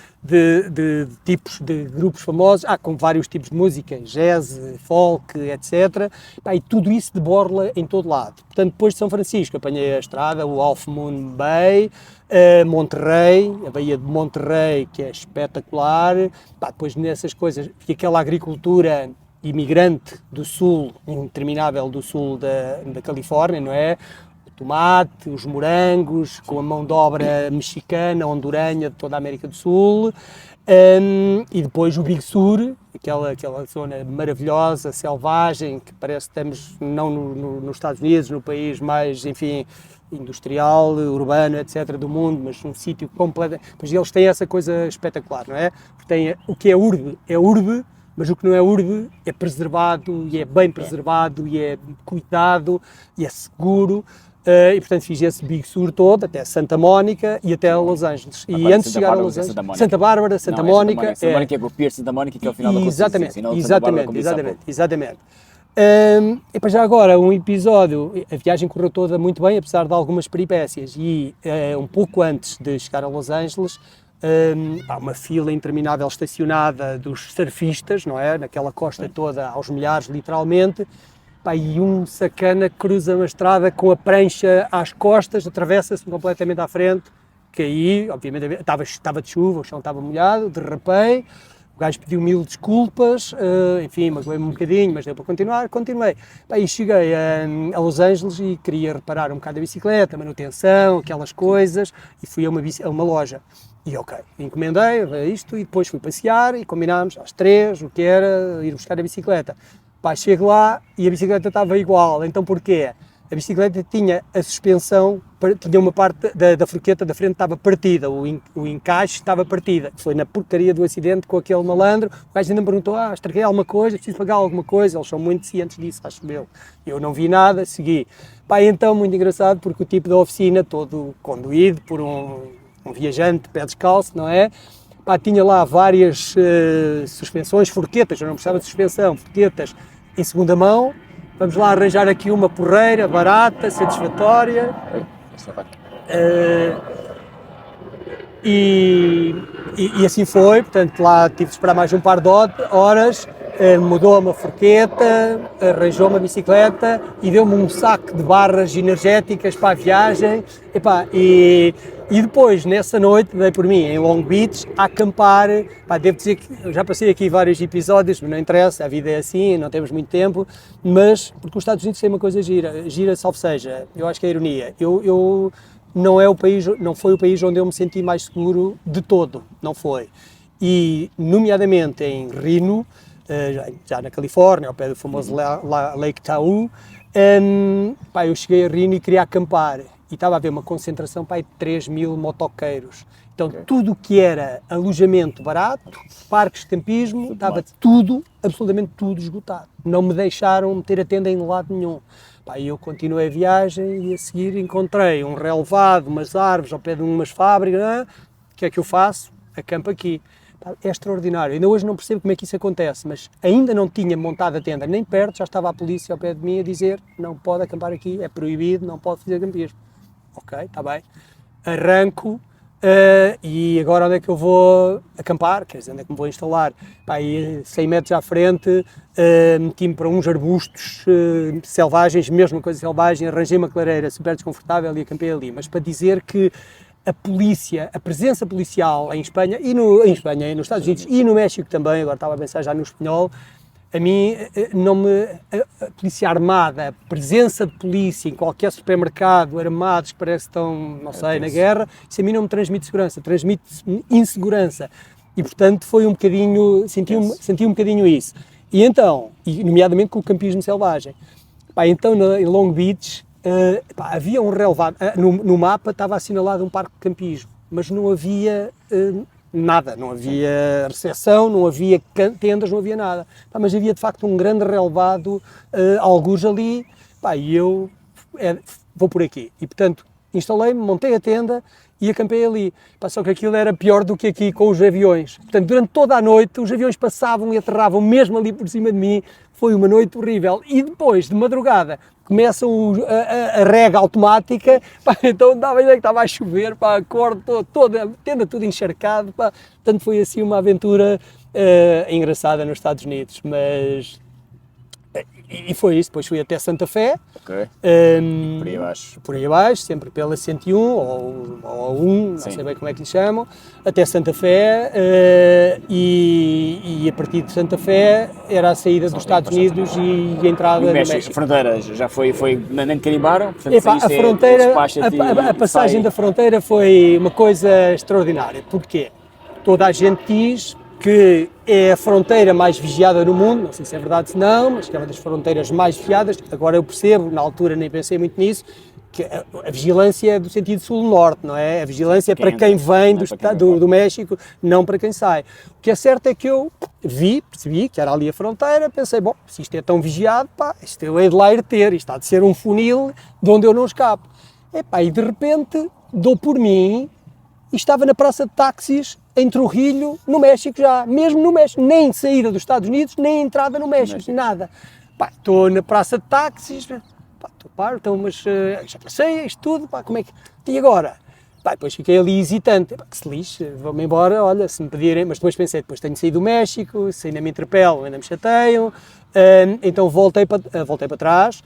tipos de grupos famosos, com vários tipos de música, jazz, folk, etc. E tudo isso de borla em todo lado. Portanto, depois de São Francisco, apanhei a estrada, o Half Moon Bay, Monterrey, a Baía de Monterrey, que é espetacular. Depois nessas coisas, e aquela agricultura imigrante do sul, interminável do sul da Califórnia, não é? O tomate, os morangos, com a mão de obra mexicana, honduranha, de toda a América do Sul, e depois o Big Sur, aquela zona maravilhosa, selvagem, que parece que estamos não nos Estados Unidos, no país mais, enfim, industrial, urbano, etc., do mundo, mas um sítio completo. Pois eles têm essa coisa espetacular, não é? Porque o que é urbe, mas o que não é urbe é preservado, e é bem preservado, e é cuidado, e é seguro, e portanto fiz esse Big Sur todo, até Santa Mónica e até Los Angeles. E antes de chegar a Los Angeles, Santa Bárbara, Santa Mónica... Santa Mónica é o Pier Santa Mónica, que é o final da Route 66, exatamente. E para já agora, um episódio, a viagem correu toda muito bem, apesar de algumas peripécias, e um pouco antes de chegar a Los Angeles, há uma fila interminável estacionada dos surfistas, não é? Naquela costa toda, aos milhares, literalmente, e um sacana cruza uma estrada com a prancha às costas, atravessa-se completamente à frente, caí, obviamente estava de chuva, o chão estava molhado, derrapei, o gajo pediu 1000 desculpas, enfim, magoei-me um bocadinho, mas deu para continuar, continuei. E cheguei a Los Angeles e queria reparar um bocado a bicicleta, manutenção, aquelas coisas, e fui a uma loja. E ok, encomendei isto e depois fui passear e combinámos às 3, o que era, ir buscar a bicicleta. Chego lá e a bicicleta estava igual, então porquê? A bicicleta tinha a suspensão, tinha uma parte da forqueta da frente estava partida, o encaixe estava partida. Foi na porcaria do acidente com aquele malandro, o gajo ainda me perguntou, estraguei alguma coisa, preciso pagar alguma coisa, eles são muito cientes disso, acho eu. Eu não vi nada, segui. Então, muito engraçado, porque o tipo da oficina, todo conduído por um viajante de pé descalço, não é? Tinha lá várias suspensões, forquetas, eu não precisava de suspensão, forquetas em segunda mão. Vamos lá arranjar aqui uma porreira, barata, satisfatória. E assim foi, portanto lá tive de esperar mais um par de horas, mudou uma forqueta, arranjou uma bicicleta e deu-me um saco de barras energéticas para a viagem. E depois, nessa noite, dei por mim em Long Beach a acampar. Devo dizer que eu já passei aqui vários episódios, mas não interessa, a vida é assim, não temos muito tempo, mas porque os Estados Unidos têm uma coisa gira, salvo seja, eu acho que é a ironia. Não foi o país onde eu me senti mais seguro de todo, não foi. e nomeadamente em Reno, já na Califórnia, ao pé do famoso Lake Tahoe, eu cheguei a Reno e queria acampar e estava a haver uma concentração de 3.000 motoqueiros. Então tudo que era alojamento barato, parques de campismo, estava tudo, absolutamente tudo esgotado. Não me deixaram meter a tenda em lado nenhum. Eu continuei a viagem e a seguir encontrei um relevado, umas árvores ao pé de umas fábricas. O que é que eu faço? Acampo aqui. É extraordinário. Ainda hoje não percebo como é que isso acontece, mas ainda não tinha montado a tenda nem perto, já estava a polícia ao pé de mim a dizer não pode acampar aqui, é proibido, não pode fazer campismo. Ok, está bem. Arranco e agora onde é que eu vou acampar? Quer dizer, onde é que me vou instalar? Aí 100 metros à frente meti-me para uns arbustos selvagens, mesma coisa selvagem, arranjei uma clareira super desconfortável e acampei ali. Mas para dizer que a polícia, a presença policial em Espanha e nos Estados Unidos e no México também, agora estava a pensar já no espanhol, a mim, a polícia armada, a presença de polícia em qualquer supermercado, armados que parece que estão, não sei, na guerra, isso a mim não me transmite segurança, transmite insegurança. E, portanto, foi um bocadinho, senti um bocadinho isso. E então, nomeadamente com o campismo selvagem, então em Long Beach, havia um relevado, no mapa estava assinalado um parque de campismo, mas não havia nada, não havia recepção, não havia tendas, não havia nada. Mas havia de facto um grande relevado, algures ali, e eu vou por aqui. E portanto instalei-me, montei a tenda e acampei ali. Só que aquilo era pior do que aqui com os aviões. Portanto, durante toda a noite os aviões passavam e aterravam mesmo ali por cima de mim. Foi uma noite horrível. E depois, de madrugada, começam a rega automática, então dava a ideia que estava a chover, acordo toda a tenda tudo encharcado, portanto foi assim uma aventura engraçada nos Estados Unidos, mas e foi isso. Depois fui até Santa Fé, por aí abaixo, sempre pela 101 ou 1, não sei bem como é que lhe chamam, até Santa Fé, e a partir de Santa Fé era a saída dos Estados Unidos e a entrada no México. A fronteira já foi nem carimbaram? A fronteira, a passagem da fronteira foi uma coisa extraordinária. Porquê? Toda a gente diz que é a fronteira mais vigiada no mundo, não sei se é verdade ou não, mas que é uma das fronteiras mais vigiadas. Agora eu percebo, na altura nem pensei muito nisso, que a vigilância é do sentido sul-norte, não é? A vigilância é para quem vem do México, não para quem sai. O que é certo é que eu percebi que era ali a fronteira, pensei, bom, se isto é tão vigiado, isto eu hei de lá ir ter, isto há de ser um funil de onde eu não escapo. E de repente dou por mim e estava na praça de táxis em Trujillo, no México já, mesmo no México, nem saída dos Estados Unidos, nem entrada no México, nada. Estou na praça de táxis, então, mas já passei isto tudo, como é que... E agora? Depois fiquei ali hesitante, que se lixe, vou-me embora, olha, se me pedirem, mas depois pensei, depois tenho de sair do México, se ainda me interpelam, ainda me chateiam, então voltei para trás,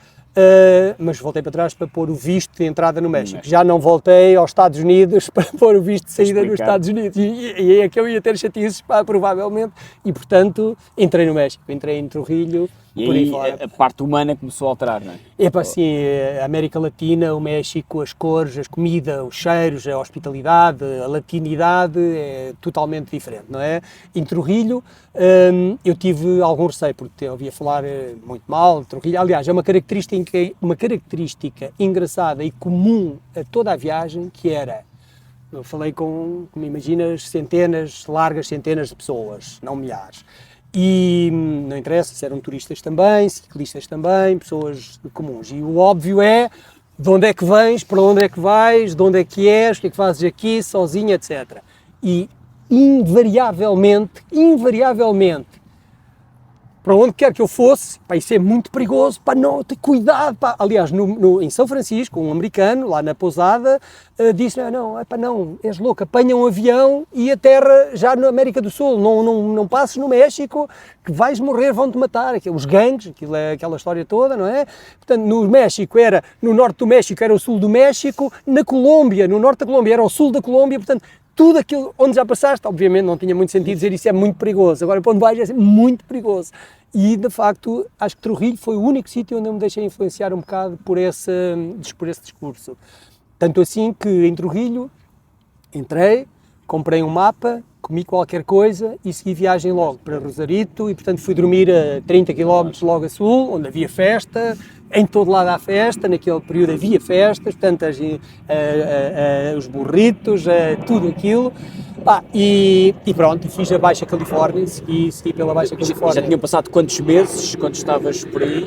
mas voltei para trás para pôr o visto de entrada no México. Já não voltei aos Estados Unidos para pôr o visto de saída nos Estados Unidos. E é que eu ia ter chatices, provavelmente, e portanto entrei no México, entrei em Trujillo. E aí a parte humana começou a alterar, não é? Assim, a América Latina, o México, as cores, a comida, os cheiros, a hospitalidade, a latinidade é totalmente diferente, não é? Em Trujillo eu tive algum receio, porque eu ouvia falar muito mal de Trujillo. Aliás, é uma característica engraçada e comum a toda a viagem, que era, eu falei como imaginas, largas centenas de pessoas, não milhares. E não interessa se eram turistas também, ciclistas também, pessoas comuns. E o óbvio é de onde é que vens, para onde é que vais, de onde é que és, o que é que fazes aqui, sozinho, etc. E invariavelmente, para onde quer que eu fosse, isso é muito perigoso, não, ter cuidado. Aliás, em São Francisco, um americano, lá na pousada, disse, não, és louco, apanha um avião e aterra já na América do Sul, não passes no México, que vais morrer, vão-te matar. Os gangues, aquilo é aquela história toda, não é? Portanto, no norte do México era o sul do México, na Colômbia, no norte da Colômbia era o sul da Colômbia, portanto, tudo aquilo onde já passaste, obviamente não tinha muito sentido dizer isso é muito perigoso, agora para onde vais é muito perigoso. E de facto, acho que Trujillo foi o único sítio onde eu me deixei influenciar um bocado por esse discurso. Tanto assim que em Trujillo entrei, comprei um mapa, comi qualquer coisa e segui viagem logo para Rosarito e, portanto, fui dormir a 30 km logo a sul, onde havia festa, em todo lado há festa, naquele período havia festas, portanto, os burritos, tudo aquilo. E pronto, fiz a Baixa Califórnia, segui pela Baixa Califórnia. Já tinham passado quantos meses quando estavas por aí?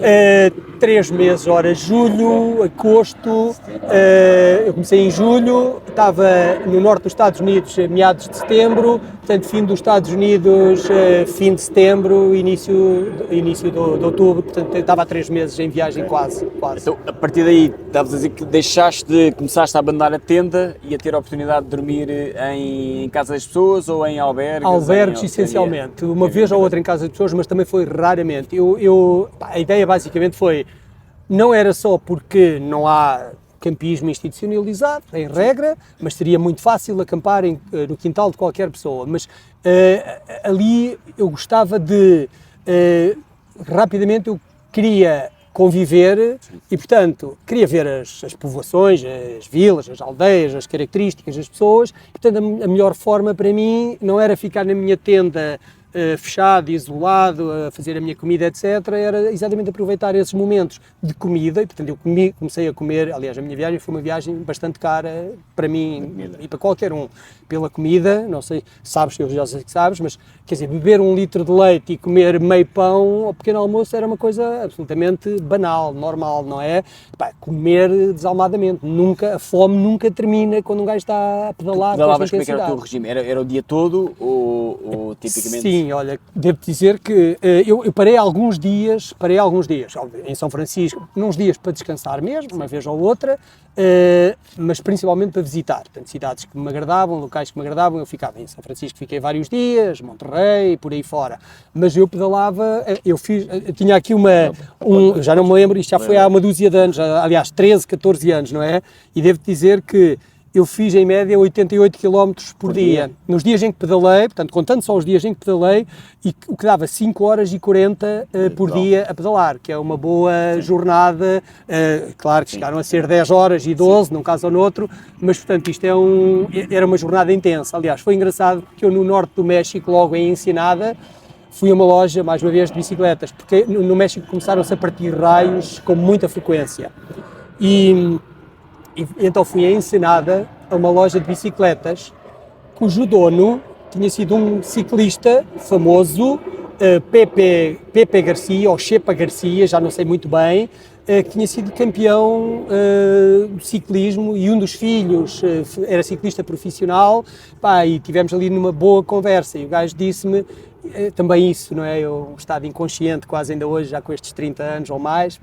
3 meses, ora, julho, agosto, eu comecei em julho, estava no norte dos Estados Unidos, meados de setembro, portanto, fim dos Estados Unidos, fim de setembro, início de outubro, portanto, estava há 3 meses em viagem quase. Então, a partir daí, estavas a dizer que começaste a abandonar a tenda e a ter a oportunidade de dormir em casa das pessoas ou em albergues? Albergues, essencialmente. Uma vez ou outra em casa das pessoas, mas também foi raramente. A ideia basicamente foi, não era só porque não há campismo institucionalizado, em regra, mas seria muito fácil acampar no quintal de qualquer pessoa. Mas ali eu gostava de, rapidamente eu queria conviver e, portanto, queria ver as povoações, as vilas, as aldeias, as características das pessoas. Portanto, a melhor forma para mim não era ficar na minha tenda fechado, isolado, a fazer a minha comida, etc. Era exatamente aproveitar esses momentos de comida e, portanto, eu comecei a comer. Aliás, a minha viagem foi uma viagem bastante cara para mim e para qualquer um, pela comida. Não sei, sabes, eu já sei que sabes, mas quer dizer, beber 1 litro de leite e comer meio pão ao pequeno almoço era uma coisa absolutamente banal, normal, não é? Comer desalmadamente, a fome nunca termina quando um gajo está a pedalar. Pedalavas, como é que era o teu regime? Era o dia todo ou tipicamente? Sim, olha, devo dizer que eu parei alguns dias, óbvio, em São Francisco, uns dias para descansar mesmo, uma vez ou outra, mas principalmente para visitar, portanto, cidades que me agradavam, locais que me agradavam. Eu ficava em São Francisco, fiquei vários dias, Monterrey, por aí fora, mas eu pedalava, eu tinha aqui já não me lembro, isto já foi há uma dúzia de anos, aliás, 13, 14 anos, não é? E devo dizer que eu fiz em média 88 km por dia. Nos dias em que pedalei, portanto, contando só os dias em que pedalei, o que dava 5 horas e 40 por dia a pedalar, que é uma boa jornada. Claro que chegaram a ser 10 horas e 12, num caso ou no outro, mas, portanto, isto era uma jornada intensa. Aliás, foi engraçado porque eu no norte do México, logo em Ensenada, fui a uma loja, mais uma vez, de bicicletas, porque no México começaram-se a partir raios com muita frequência. E então fui a Ensenada, a uma loja de bicicletas, cujo dono tinha sido um ciclista famoso, Pepe Garcia, ou Chepa Garcia, já não sei muito bem, que tinha sido campeão de ciclismo, e um dos filhos era ciclista profissional, e tivemos ali numa boa conversa, e o gajo disse-me, também isso, não é? Eu, um estado inconsciente quase ainda hoje, já com estes 30 anos ou mais,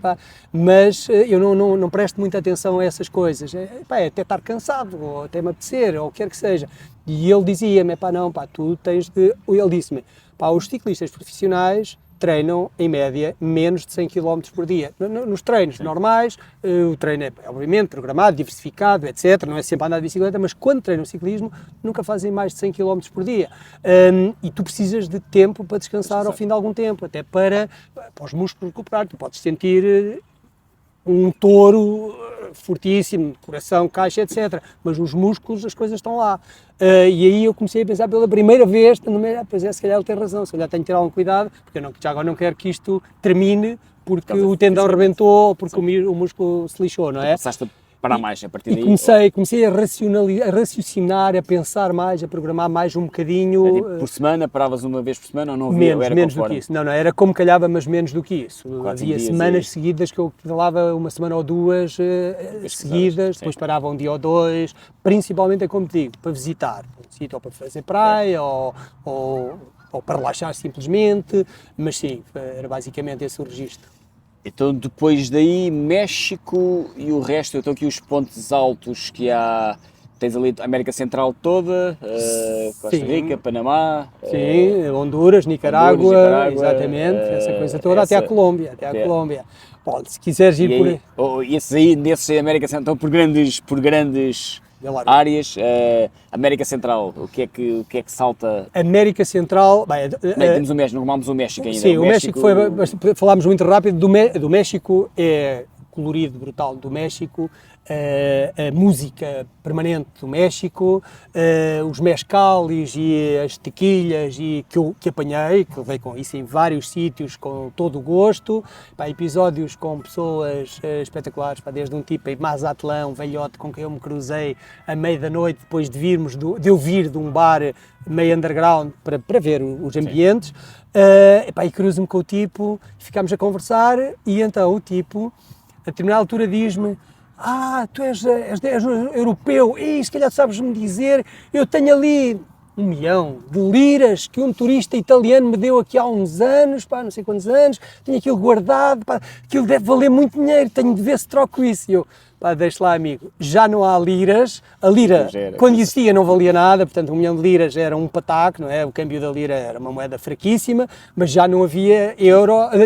mas eu não presto muita atenção a essas coisas, é até estar cansado, ou até me apetecer, ou o que quer que seja. E ele dizia-me, tu tens de... Ele disse-me, os ciclistas profissionais treinam, em média, menos de 100 km por dia. Nos treinos normais, o treino é, obviamente, programado, diversificado, etc. Não é sempre andar de bicicleta, mas quando treinam ciclismo, nunca fazem mais de 100 km por dia. E tu precisas de tempo para descansar ao fim de algum tempo, até para os músculos recuperar. Tu podes sentir um touro fortíssimo, coração, caixa, etc. Mas os músculos, as coisas estão lá. E aí eu comecei a pensar pela primeira vez, se calhar ele tem razão, se calhar tenho que ter algum cuidado, porque já agora não quero que isto termine porque o tendão rebentou ou porque o músculo se lixou, não é? Passaste a parar mais a partir daí? Comecei a raciocinar, a pensar mais, a programar mais um bocadinho. Por semana, paravas uma vez por semana ou não havia? Menos do que isso. Não, era como calhava, mas menos do que isso. Havia semanas seguidas que eu pedalava uma semana ou duas seguidas, depois parava um dia ou dois, principalmente, é como te digo, para visitar, ou para fazer praia, ou para relaxar simplesmente, mas sim, era basicamente esse o registro. Então, depois daí, México e o resto, então aqui os pontos altos que há, tens ali a América Central toda, Costa Rica, Panamá... Sim, Honduras, Nicarágua, exatamente, essa coisa toda, até a Colômbia, Bom, se quiseres ir por aí... Nesses América Central, por grandes áreas, América Central, o que é que salta? América Central... temos o México, não arrumámos o México ainda. Sim, o México foi... Falámos muito rápido, do México é colorido brutal do México, a música permanente do México, os mezcales e as tequilhas que apanhei, que levei com isso em vários sítios com todo o gosto, pá, episódios com pessoas espetaculares, pá, desde um tipo em Mazatlán, um velhote com quem eu me cruzei à meia da noite depois de eu vir de um bar meio underground para ver os ambientes, e cruzo-me com o tipo, ficámos a conversar e então o tipo, a determinada altura diz-me: tu és europeu, e se calhar sabes-me dizer, eu tenho ali 1 milhão de liras que um turista italiano me deu aqui há uns anos, pá, não sei quantos anos, tenho aquilo guardado, pá, aquilo deve valer muito dinheiro, tenho de ver se troco isso. E eu, pá, deixa lá, amigo, já não há liras, a lira, quando existia, não valia nada, portanto 1 milhão de liras era um pataco, não é? O câmbio da lira era uma moeda fraquíssima, mas já não havia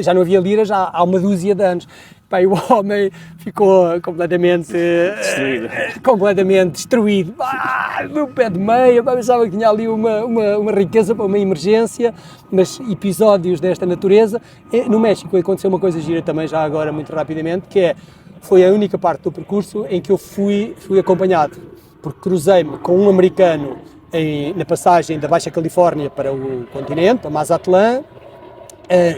já não havia liras há uma dúzia de anos. Pá, e o homem ficou completamente destruído. Meu pé de meia, pensava que tinha ali uma riqueza para uma emergência, mas episódios desta natureza. No México aconteceu uma coisa gira também, já agora, muito rapidamente, foi a única parte do percurso em que eu fui acompanhado, porque cruzei-me com um americano na passagem da Baixa Califórnia para o continente, a Mazatlán,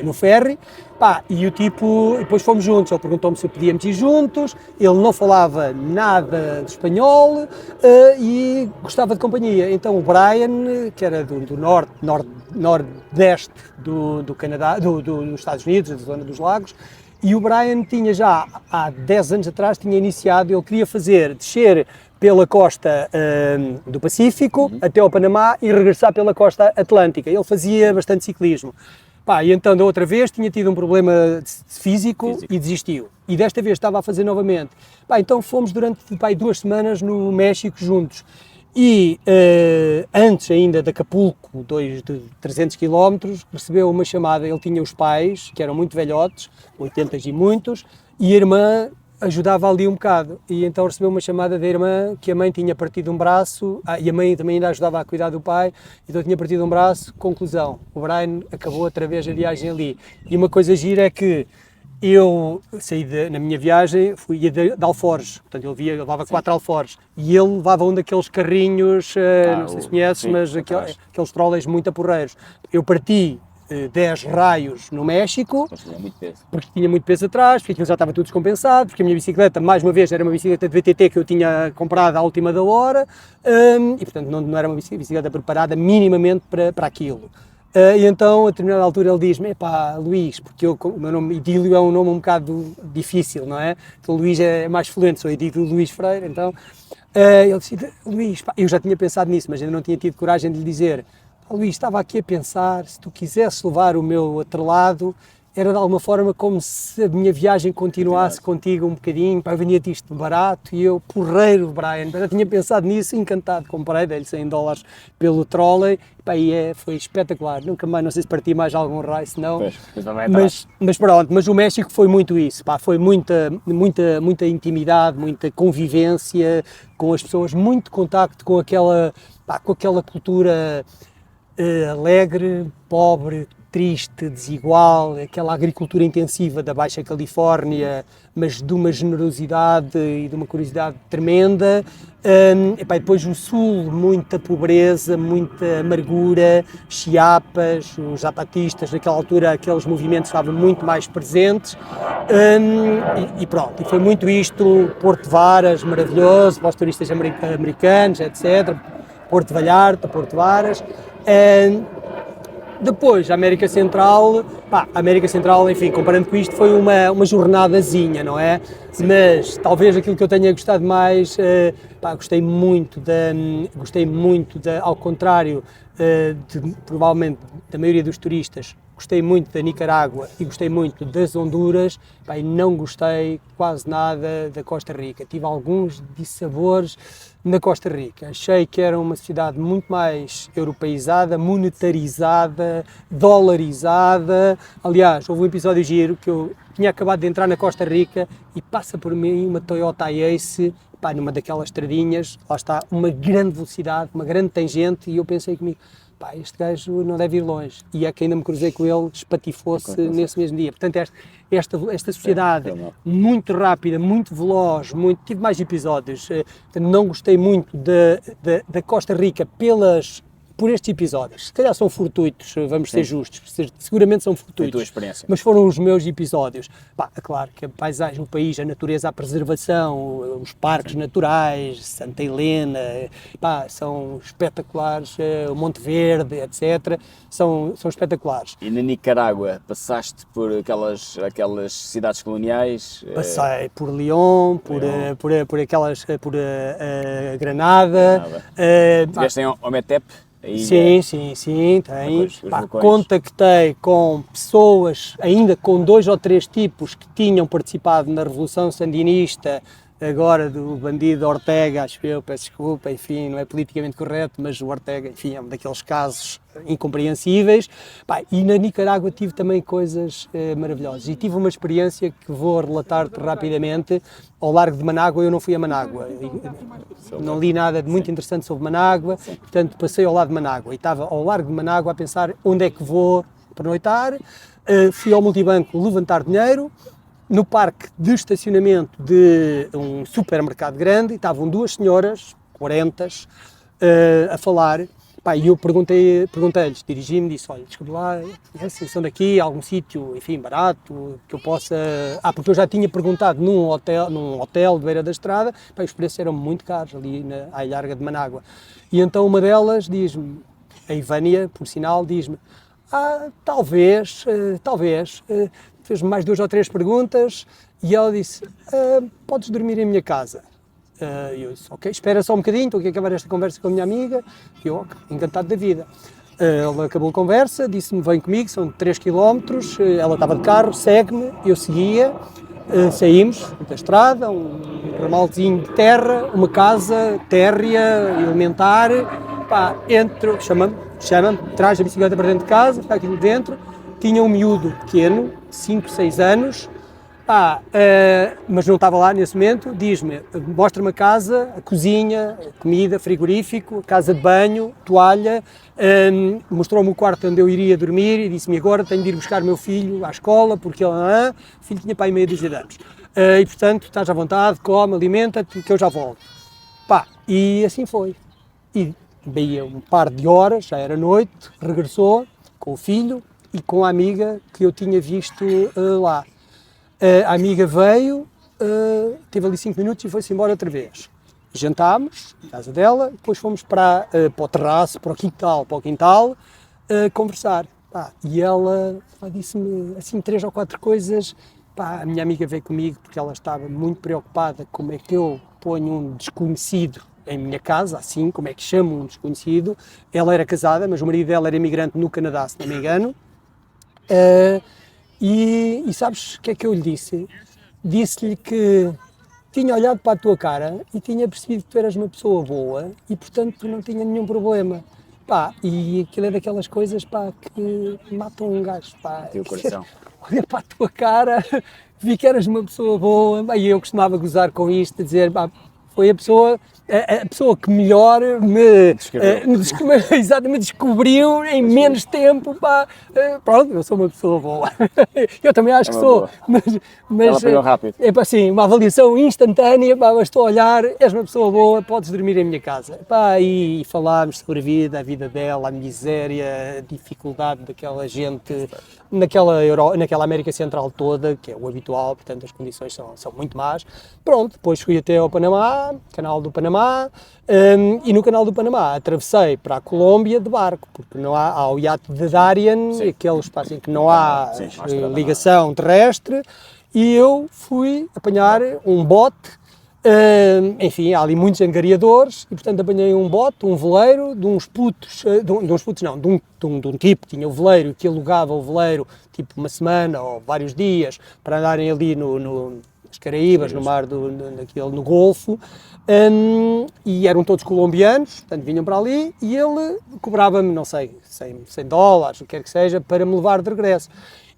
no ferry, pá, e o tipo, depois fomos juntos, ele perguntou-me se podíamos ir juntos, ele não falava nada de espanhol e gostava de companhia, então o Brian, que era do nordeste do Canadá, dos Estados Unidos, da zona dos lagos, e o Brian tinha já, há 10 anos atrás, tinha iniciado, ele queria descer pela costa do Pacífico até ao Panamá e regressar pela costa Atlântica, ele fazia bastante ciclismo. Pá, e então da outra vez tinha tido um problema físico e desistiu. E desta vez estava a fazer novamente. Pá, então fomos durante 2 semanas no México juntos. E antes ainda de Acapulco, de 300 km, recebeu uma chamada. Ele tinha os pais, que eram muito velhotes, 80 e muitos, e a irmã ajudava ali um bocado, e então recebeu uma chamada da irmã que a mãe tinha partido um braço, e a mãe também ainda ajudava a cuidar do pai, então tinha partido um braço. Conclusão, o Brian acabou outra vez a viagem ali. E uma coisa gira é que eu saí na minha viagem, ia de alforjes, portanto ele levava 4 alforjes, e ele levava um daqueles carrinhos, não sei se conheces, mas aqueles trolleys muito aporreiros. Eu parti 10 raios no México, porque tinha muito peso atrás, porque aquilo já estava tudo descompensado, porque a minha bicicleta, mais uma vez, era uma bicicleta de VTT que eu tinha comprado à última da hora, e portanto não era uma bicicleta preparada minimamente para aquilo. E então, a determinada altura, ele diz-me: epá, Luís, porque o meu nome Idílio é um nome um bocado difícil, não é? Então Luís é mais fluente, sou Idílio Luís Freire, então ele disse: Luís, pá, eu já tinha pensado nisso, mas ainda não tinha tido coragem de lhe dizer: Luís, estava aqui a pensar, se tu quisesse levar o meu atrelado, era de alguma forma como se a minha viagem continuasse contigo um bocadinho, para vendia-te isto barato, e eu, porreiro, Brian, já tinha pensado nisso, encantado, comprei, dei-lhe $100 pelo trolley, e foi espetacular, nunca mais, não sei se parti mais algum raio, senão, mas pronto, mas o México foi muito isso, pá, foi muita intimidade, muita convivência com as pessoas, muito contacto com aquela cultura alegre, pobre, triste, desigual, aquela agricultura intensiva da Baixa Califórnia, mas de uma generosidade e de uma curiosidade tremenda. E depois o Sul, muita pobreza, muita amargura, Chiapas, os zapatistas, naquela altura aqueles movimentos estavam muito mais presentes, e pronto, e foi muito isto. Porto Varas, maravilhoso, para os turistas americanos, etc. Porto Vallarta, Porto Varas. Depois, a América Central, enfim, comparando com isto, foi uma jornadazinha, não é? Sim. Mas talvez aquilo que eu tenha gostado mais, gostei muito, ao contrário provavelmente da maioria dos turistas, gostei muito da Nicarágua e gostei muito das Honduras, e não gostei quase nada da Costa Rica. Tive alguns dissabores na Costa Rica. Achei que era uma sociedade muito mais europeizada, monetarizada, dolarizada. Aliás, houve um episódio giro que eu tinha acabado de entrar na Costa Rica e passa por mim uma Toyota Ace, pá, numa daquelas estradinhas, lá está, uma grande velocidade, uma grande tangente, e eu pensei comigo, pá, este gajo não deve ir longe. E é que ainda me cruzei com ele, espatifou-se nesse mesmo dia. Portanto, esta sociedade muito rápida, muito veloz, tive mais episódios. Não gostei muito da Costa Rica por estes episódios. Se calhar são fortuitos, vamos ser justos, seguramente são fortuitos. A tua experiência. Mas foram os meus episódios. Pá, é claro que a paisagem, o país, a natureza, a preservação, os parques naturais, Santa Helena, pá, são espetaculares, o Monte Verde, etc. São espetaculares. E na Nicarágua, passaste por aquelas cidades coloniais? Passei por León, por Granada. Estiveste em Ometep? Sim, tem. Contactei com pessoas, ainda com 2 ou 3 tipos que tinham participado na Revolução Sandinista, agora do bandido Ortega, acho eu, peço desculpa, enfim, não é politicamente correto, mas o Ortega, enfim, é um daqueles casos incompreensíveis. Pá, e na Nicarágua tive também coisas maravilhosas, e tive uma experiência que vou relatar-te rapidamente. Ao Largo de Manágua, eu não fui a Manágua, não li nada de muito interessante sobre Manágua, portanto passei ao lado de Manágua, e estava ao Largo de Manágua a pensar onde é que vou pernoitar. Fui ao multibanco levantar dinheiro. No parque de estacionamento de um supermercado grande, estavam 2 senhoras, 40, a falar. Pá, e eu perguntei-lhes, dirigi-me, disse, olha, desculpe lá, são daqui, algum sítio, enfim, barato, que eu possa... porque eu já tinha perguntado num hotel de beira da estrada, pá, os preços eram muito caros ali à Ilharga de Manágua. E então uma delas diz-me, a Ivânia, por sinal, diz-me, talvez, fez-me mais 2 ou 3 perguntas, e ela disse, podes dormir em minha casa. E eu disse, ok, espera só um bocadinho, estou aqui a acabar esta conversa com a minha amiga. E eu, ok, encantado da vida. Ela acabou a conversa, disse-me, vem comigo, são 3 km, ela estava de carro, segue-me, eu seguia, saímos da estrada, um ramalzinho de terra, uma casa térrea, elementar, pá, entro, chama-me, traz a bicicleta para dentro de casa, está aqui dentro, tinha um miúdo pequeno, 5, 6 anos, mas não estava lá nesse momento, diz-me, mostra-me a casa, a cozinha, a comida, frigorífico, a casa de banho, toalha, mostrou-me o quarto onde eu iria dormir e disse-me agora tenho de ir buscar o meu filho à escola, porque o filho tinha pai meia dúzia de anos. E portanto, estás à vontade, come, alimenta-te, que eu já volto. E assim foi. E veio um par de horas, já era noite, regressou com o filho e com a amiga que eu tinha visto lá. A amiga veio, teve ali 5 minutos e foi-se embora outra vez. Jantámos na casa dela, depois fomos para o terraço, para o quintal, conversar. E ela disse-me assim 3 ou 4 coisas. A minha amiga veio comigo porque ela estava muito preocupada como é que eu ponho um desconhecido em minha casa, assim, como é que chamo um desconhecido. Ela era casada, mas o marido dela era imigrante no Canadá, se não me engano. E sabes o que é que eu lhe disse? Disse-lhe que tinha olhado para a tua cara e tinha percebido que tu eras uma pessoa boa e, portanto, não tinha nenhum problema. E aquilo é daquelas coisas, que matam um gajo, Teu coração. Olha para a tua cara, vi que eras uma pessoa boa, e eu costumava gozar com isto, dizer, foi a pessoa que melhor me descobriu em menos tempo. Pronto, eu sou uma pessoa boa. Eu também acho que sou. Mas ela pegou rápido. É assim, uma avaliação instantânea. Estou a olhar, és uma pessoa boa, podes dormir em minha casa. E falámos sobre a vida dela, a miséria, a dificuldade daquela gente naquela América Central toda, que é o habitual, portanto as condições são muito más. Pronto, depois fui até ao Panamá, Canal do Panamá, e no Canal do Panamá atravessei para a Colômbia de barco, porque não há o iate de Darien, aquele espaço em que não há ligação terrestre, e eu fui apanhar um bote. Enfim, há ali muitos angariadores e, portanto, apanhei um bote, um veleiro, de um tipo que tinha o veleiro, que alugava o veleiro tipo uma semana ou vários dias para andarem ali nas Caraíbas, no mar, no Golfo, e eram todos colombianos, portanto, vinham para ali e ele cobrava-me, não sei, $100, o que quer que seja, para me levar de regresso.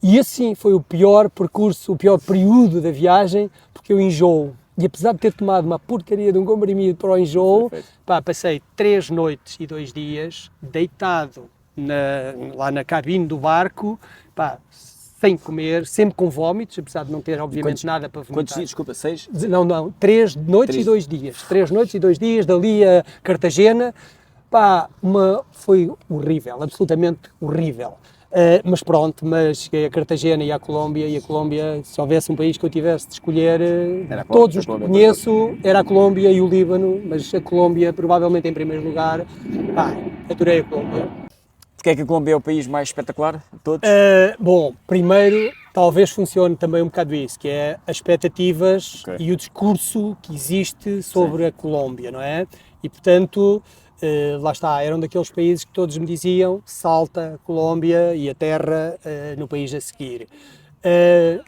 E assim foi o pior percurso, o pior período da viagem, porque eu enjoo. E apesar de ter tomado uma porcaria de um comprimido para o enjoo, Perfeito. pá, passei 3 noites e 2 dias deitado lá na cabine do barco, pá, sem comer, sempre com vómitos, apesar de não ter obviamente nada para vomitar. Quantos dias? Desculpa, 6? Não, 3 noites e 2 dias. 3 noites e 2 dias, dali a Cartagena, pá, foi horrível, absolutamente horrível. Mas pronto, cheguei a Cartagena e à Colômbia, se houvesse um país que eu tivesse de escolher, Era a todos os que Colômbia, conheço, era a Colômbia e o Líbano, mas a Colômbia provavelmente em primeiro lugar, pá, adorei a Colômbia. Porque é que a Colômbia é o país mais espetacular de todos? Bom, primeiro, talvez funcione também um bocado isso, que é as expectativas e o discurso que existe sobre a Colômbia, não é? E portanto, lá está, eram daqueles países que todos me diziam, salta a Colômbia e a terra no país a seguir.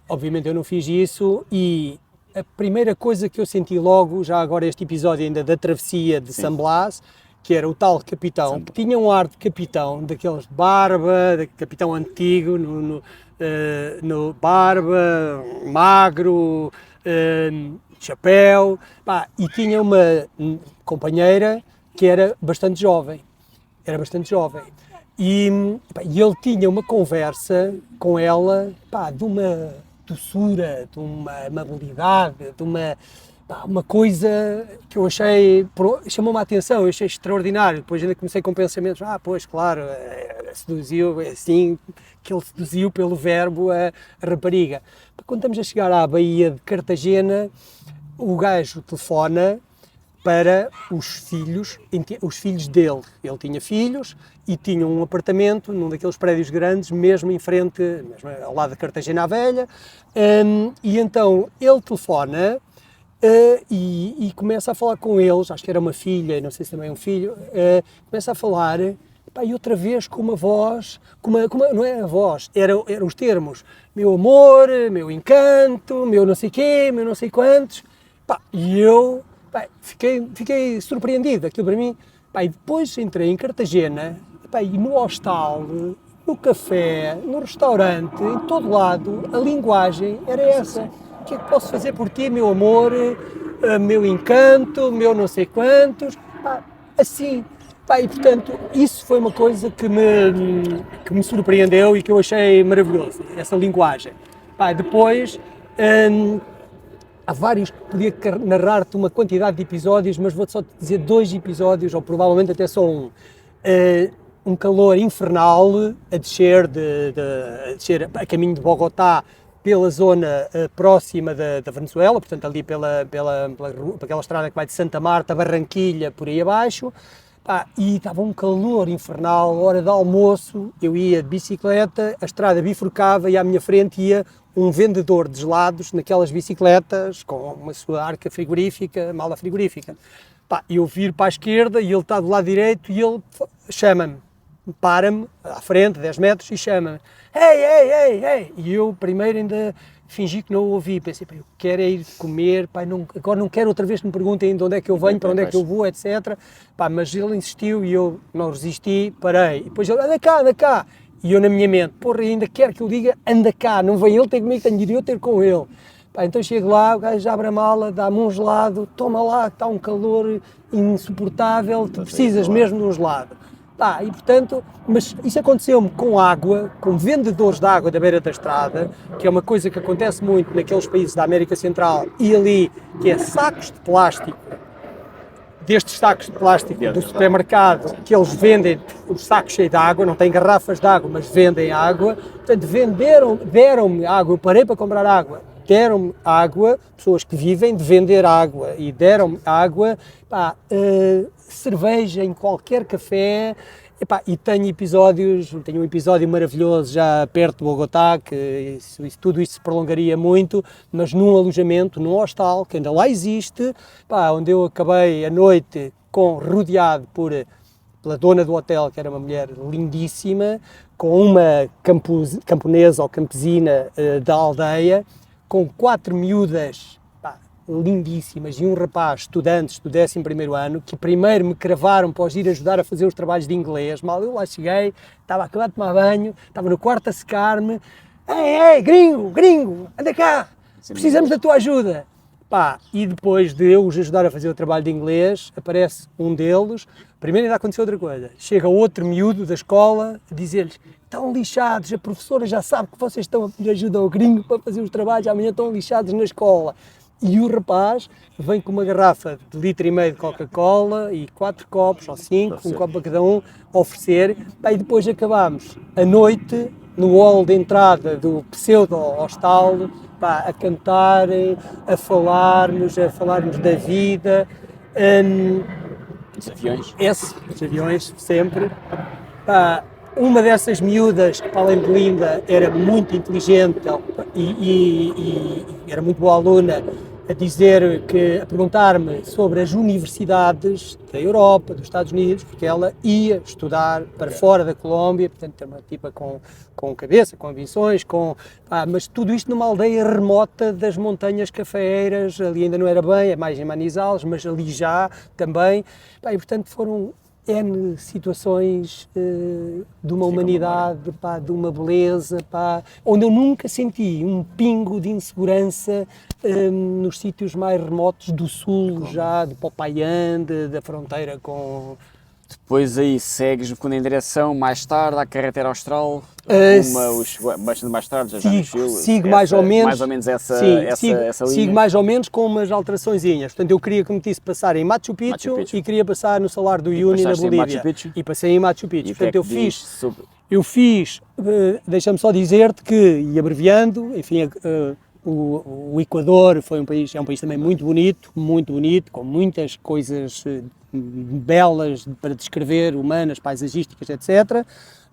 Obviamente eu não fiz isso e a primeira coisa que eu senti logo, já agora este episódio ainda da travessia de San Blas, que era o tal capitão, que tinha um ar de capitão, daqueles de barba, de capitão antigo, no barba, magro, chapéu, pá, e tinha uma companheira que era bastante jovem, e ele tinha uma conversa com ela, pá, de uma doçura, de uma amabilidade, de uma coisa que eu achei, chamou-me a atenção, eu achei extraordinário. Depois ainda comecei com pensamentos, pois claro, seduziu, é assim que ele seduziu pelo verbo a rapariga. Quando estamos a chegar à Baía de Cartagena, o gajo telefona para os filhos dele. Ele tinha filhos e tinha um apartamento num daqueles prédios grandes, mesmo em frente, mesmo ao lado da Cartagena à Velha, e então ele telefona e começa a falar com eles, acho que era uma filha, não sei se também é um filho, começa a falar, pá, e outra vez com uma voz, não é a voz, eram os termos, meu amor, meu encanto, meu não sei quê, meu não sei quantos, pá, e eu fiquei surpreendido, aquilo para mim, pá, e depois entrei em Cartagena, pá, e no hostal, no café, no restaurante, em todo lado, a linguagem era essa. O que é que posso fazer por ti, meu amor, meu encanto, meu não sei quantos, pá, assim. Pá, e portanto, isso foi uma coisa que me surpreendeu e que eu achei maravilhoso, essa linguagem. Pá, depois, há vários, podia narrar-te uma quantidade de episódios, mas vou-te só dizer 2 episódios, ou provavelmente até só um. Um calor infernal a descer a caminho de Bogotá, pela zona próxima da Venezuela, portanto ali pela aquela estrada que vai de Santa Marta, Barranquilha, por aí abaixo, pá, e estava um calor infernal, hora de almoço, eu ia de bicicleta, a estrada bifurcava e à minha frente ia um vendedor de gelados naquelas bicicletas, com uma sua arca frigorífica, mala frigorífica. Pá, eu viro para a esquerda e ele está do lado direito e ele chama-me, para-me à frente, 10 metros, e chama-me, ei, e eu primeiro ainda fingi que não o ouvi, pensei, pá, eu quero é ir comer, pá, agora não quero outra vez que me perguntem de onde é que eu venho, para onde é que eu vou, etc. Pá, mas ele insistiu e eu não resisti, parei, e depois ele, anda cá, e eu na minha mente, porra, ainda quero que eu diga, anda cá, não vem ele ter comigo, tenho de ir eu ter com ele. Pá, então chego lá, o gajo abre a mala, dá-me um gelado, toma lá, está um calor insuportável, tu precisas mesmo de um gelado. Pá, e portanto, mas isso aconteceu-me com água, com vendedores de água da beira da estrada, que é uma coisa que acontece muito naqueles países da América Central e ali, que é sacos de plástico, destes sacos de plástico do supermercado, que eles vendem os sacos cheios de água, não têm garrafas de água, mas vendem água, portanto deram-me água, eu parei para comprar água, deram-me água, pessoas que vivem de vender água, e deram-me água, pá, cerveja em qualquer café, epá, e tenho um episódio maravilhoso já perto de Bogotá, que tudo isso se prolongaria muito, mas num alojamento, num hostal, que ainda lá existe, pá, onde eu acabei a noite rodeado pela dona do hotel, que era uma mulher lindíssima, com uma camponesa ou campesina da aldeia, com 4 miúdas, pá, lindíssimas, e um rapaz, estudantes do 11º ano, que primeiro me cravaram para os ir ajudar a fazer os trabalhos de inglês. Mal eu lá cheguei, estava a acabar de tomar banho, estava no quarto a secar-me. Ei, gringo, anda cá, precisamos da tua ajuda. Pá, e depois de eu os ajudar a fazer o trabalho de inglês, aparece um deles, primeiro ainda aconteceu outra coisa, chega outro miúdo da escola a dizer-lhes: estão lixados, a professora já sabe que vocês estão a pedir ajuda ao gringo para fazer os trabalhos, amanhã estão lixados na escola. E o rapaz vem com uma garrafa de 1,5 litro de Coca-Cola e 4 copos, ou 5, um copo para cada um, a oferecer. Pá, e depois acabámos a noite no hall de entrada do pseudo-hostal, pá, a cantarem, a falarmos da vida. Os aviões. Os aviões, sempre. Pá, uma dessas miúdas, que para além de linda, era muito inteligente e era muito boa aluna, a perguntar-me sobre as universidades da Europa, dos Estados Unidos, porque ela ia estudar para fora da Colômbia, portanto, é uma tipa com cabeça, com ambições, mas tudo isto numa aldeia remota das montanhas cafeeiras, ali ainda não era bem, é mais em Manizales, mas ali já também, pá, e portanto foram N situações de uma humanidade, pá, de uma beleza, pá, onde eu nunca senti um pingo de insegurança nos sítios mais remotos do sul, já de Popayán, da fronteira com... Depois aí segues um bocadinho em direção, mais tarde, à carretera austral, bastante mais tarde, já no Chile. Sigo mais ou menos essa linha. Sigo mais ou menos com umas alteraçõezinhas. Portanto, eu queria, como disse, passar em Machu Picchu e queria passar no Salar do Uyuni, na Bolívia. E passei em Machu Picchu. Portanto, eu fiz, deixa-me só dizer-te que, e abreviando, enfim, o Equador é um país também muito bonito, com muitas coisas belas para descrever, humanas, paisagísticas, etc.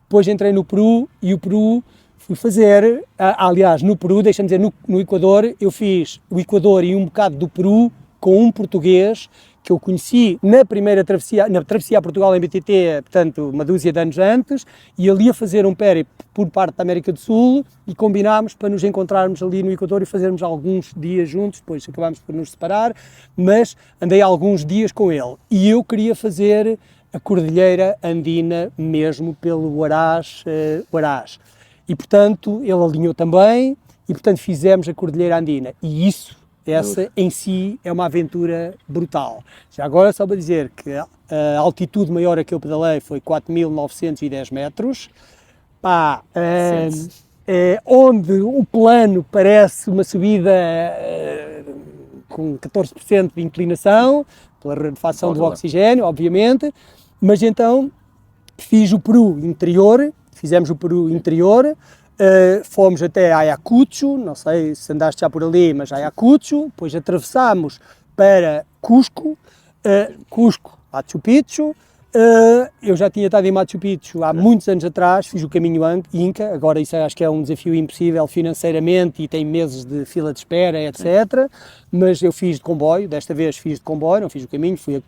Depois entrei no Peru e o Peru fui fazer, aliás, no Peru, deixa-me dizer, no Equador, eu fiz o Equador e um bocado do Peru com um português que eu conheci na travessia a Portugal em BTT, portanto, uma dúzia de anos antes, e ele ia fazer um périplo por parte da América do Sul e combinámos para nos encontrarmos ali no Equador e fazermos alguns dias juntos, depois acabámos por nos separar, mas andei alguns dias com ele. E eu queria fazer a Cordilheira Andina mesmo pelo Huaraz. E, portanto, ele alinhou também e, portanto, fizemos a Cordilheira Andina. E essa em si é uma aventura brutal. Já agora, só para dizer que a altitude maior a que eu pedalei foi 4.910 metros, pá, onde o plano parece uma subida com 14% de inclinação, pela rarefação do oxigênio, obviamente, mas então fizemos o Peru interior, fomos até Ayacucho, não sei se andaste já por ali, mas Ayacucho, depois atravessámos para Cusco, Machu Picchu. Eu já tinha estado em Machu Picchu há muitos anos atrás, fiz o caminho Inca, agora isso acho que é um desafio impossível financeiramente e tem meses de fila de espera, etc. Mas eu fiz de comboio, desta vez fiz de comboio, não fiz o caminho, fui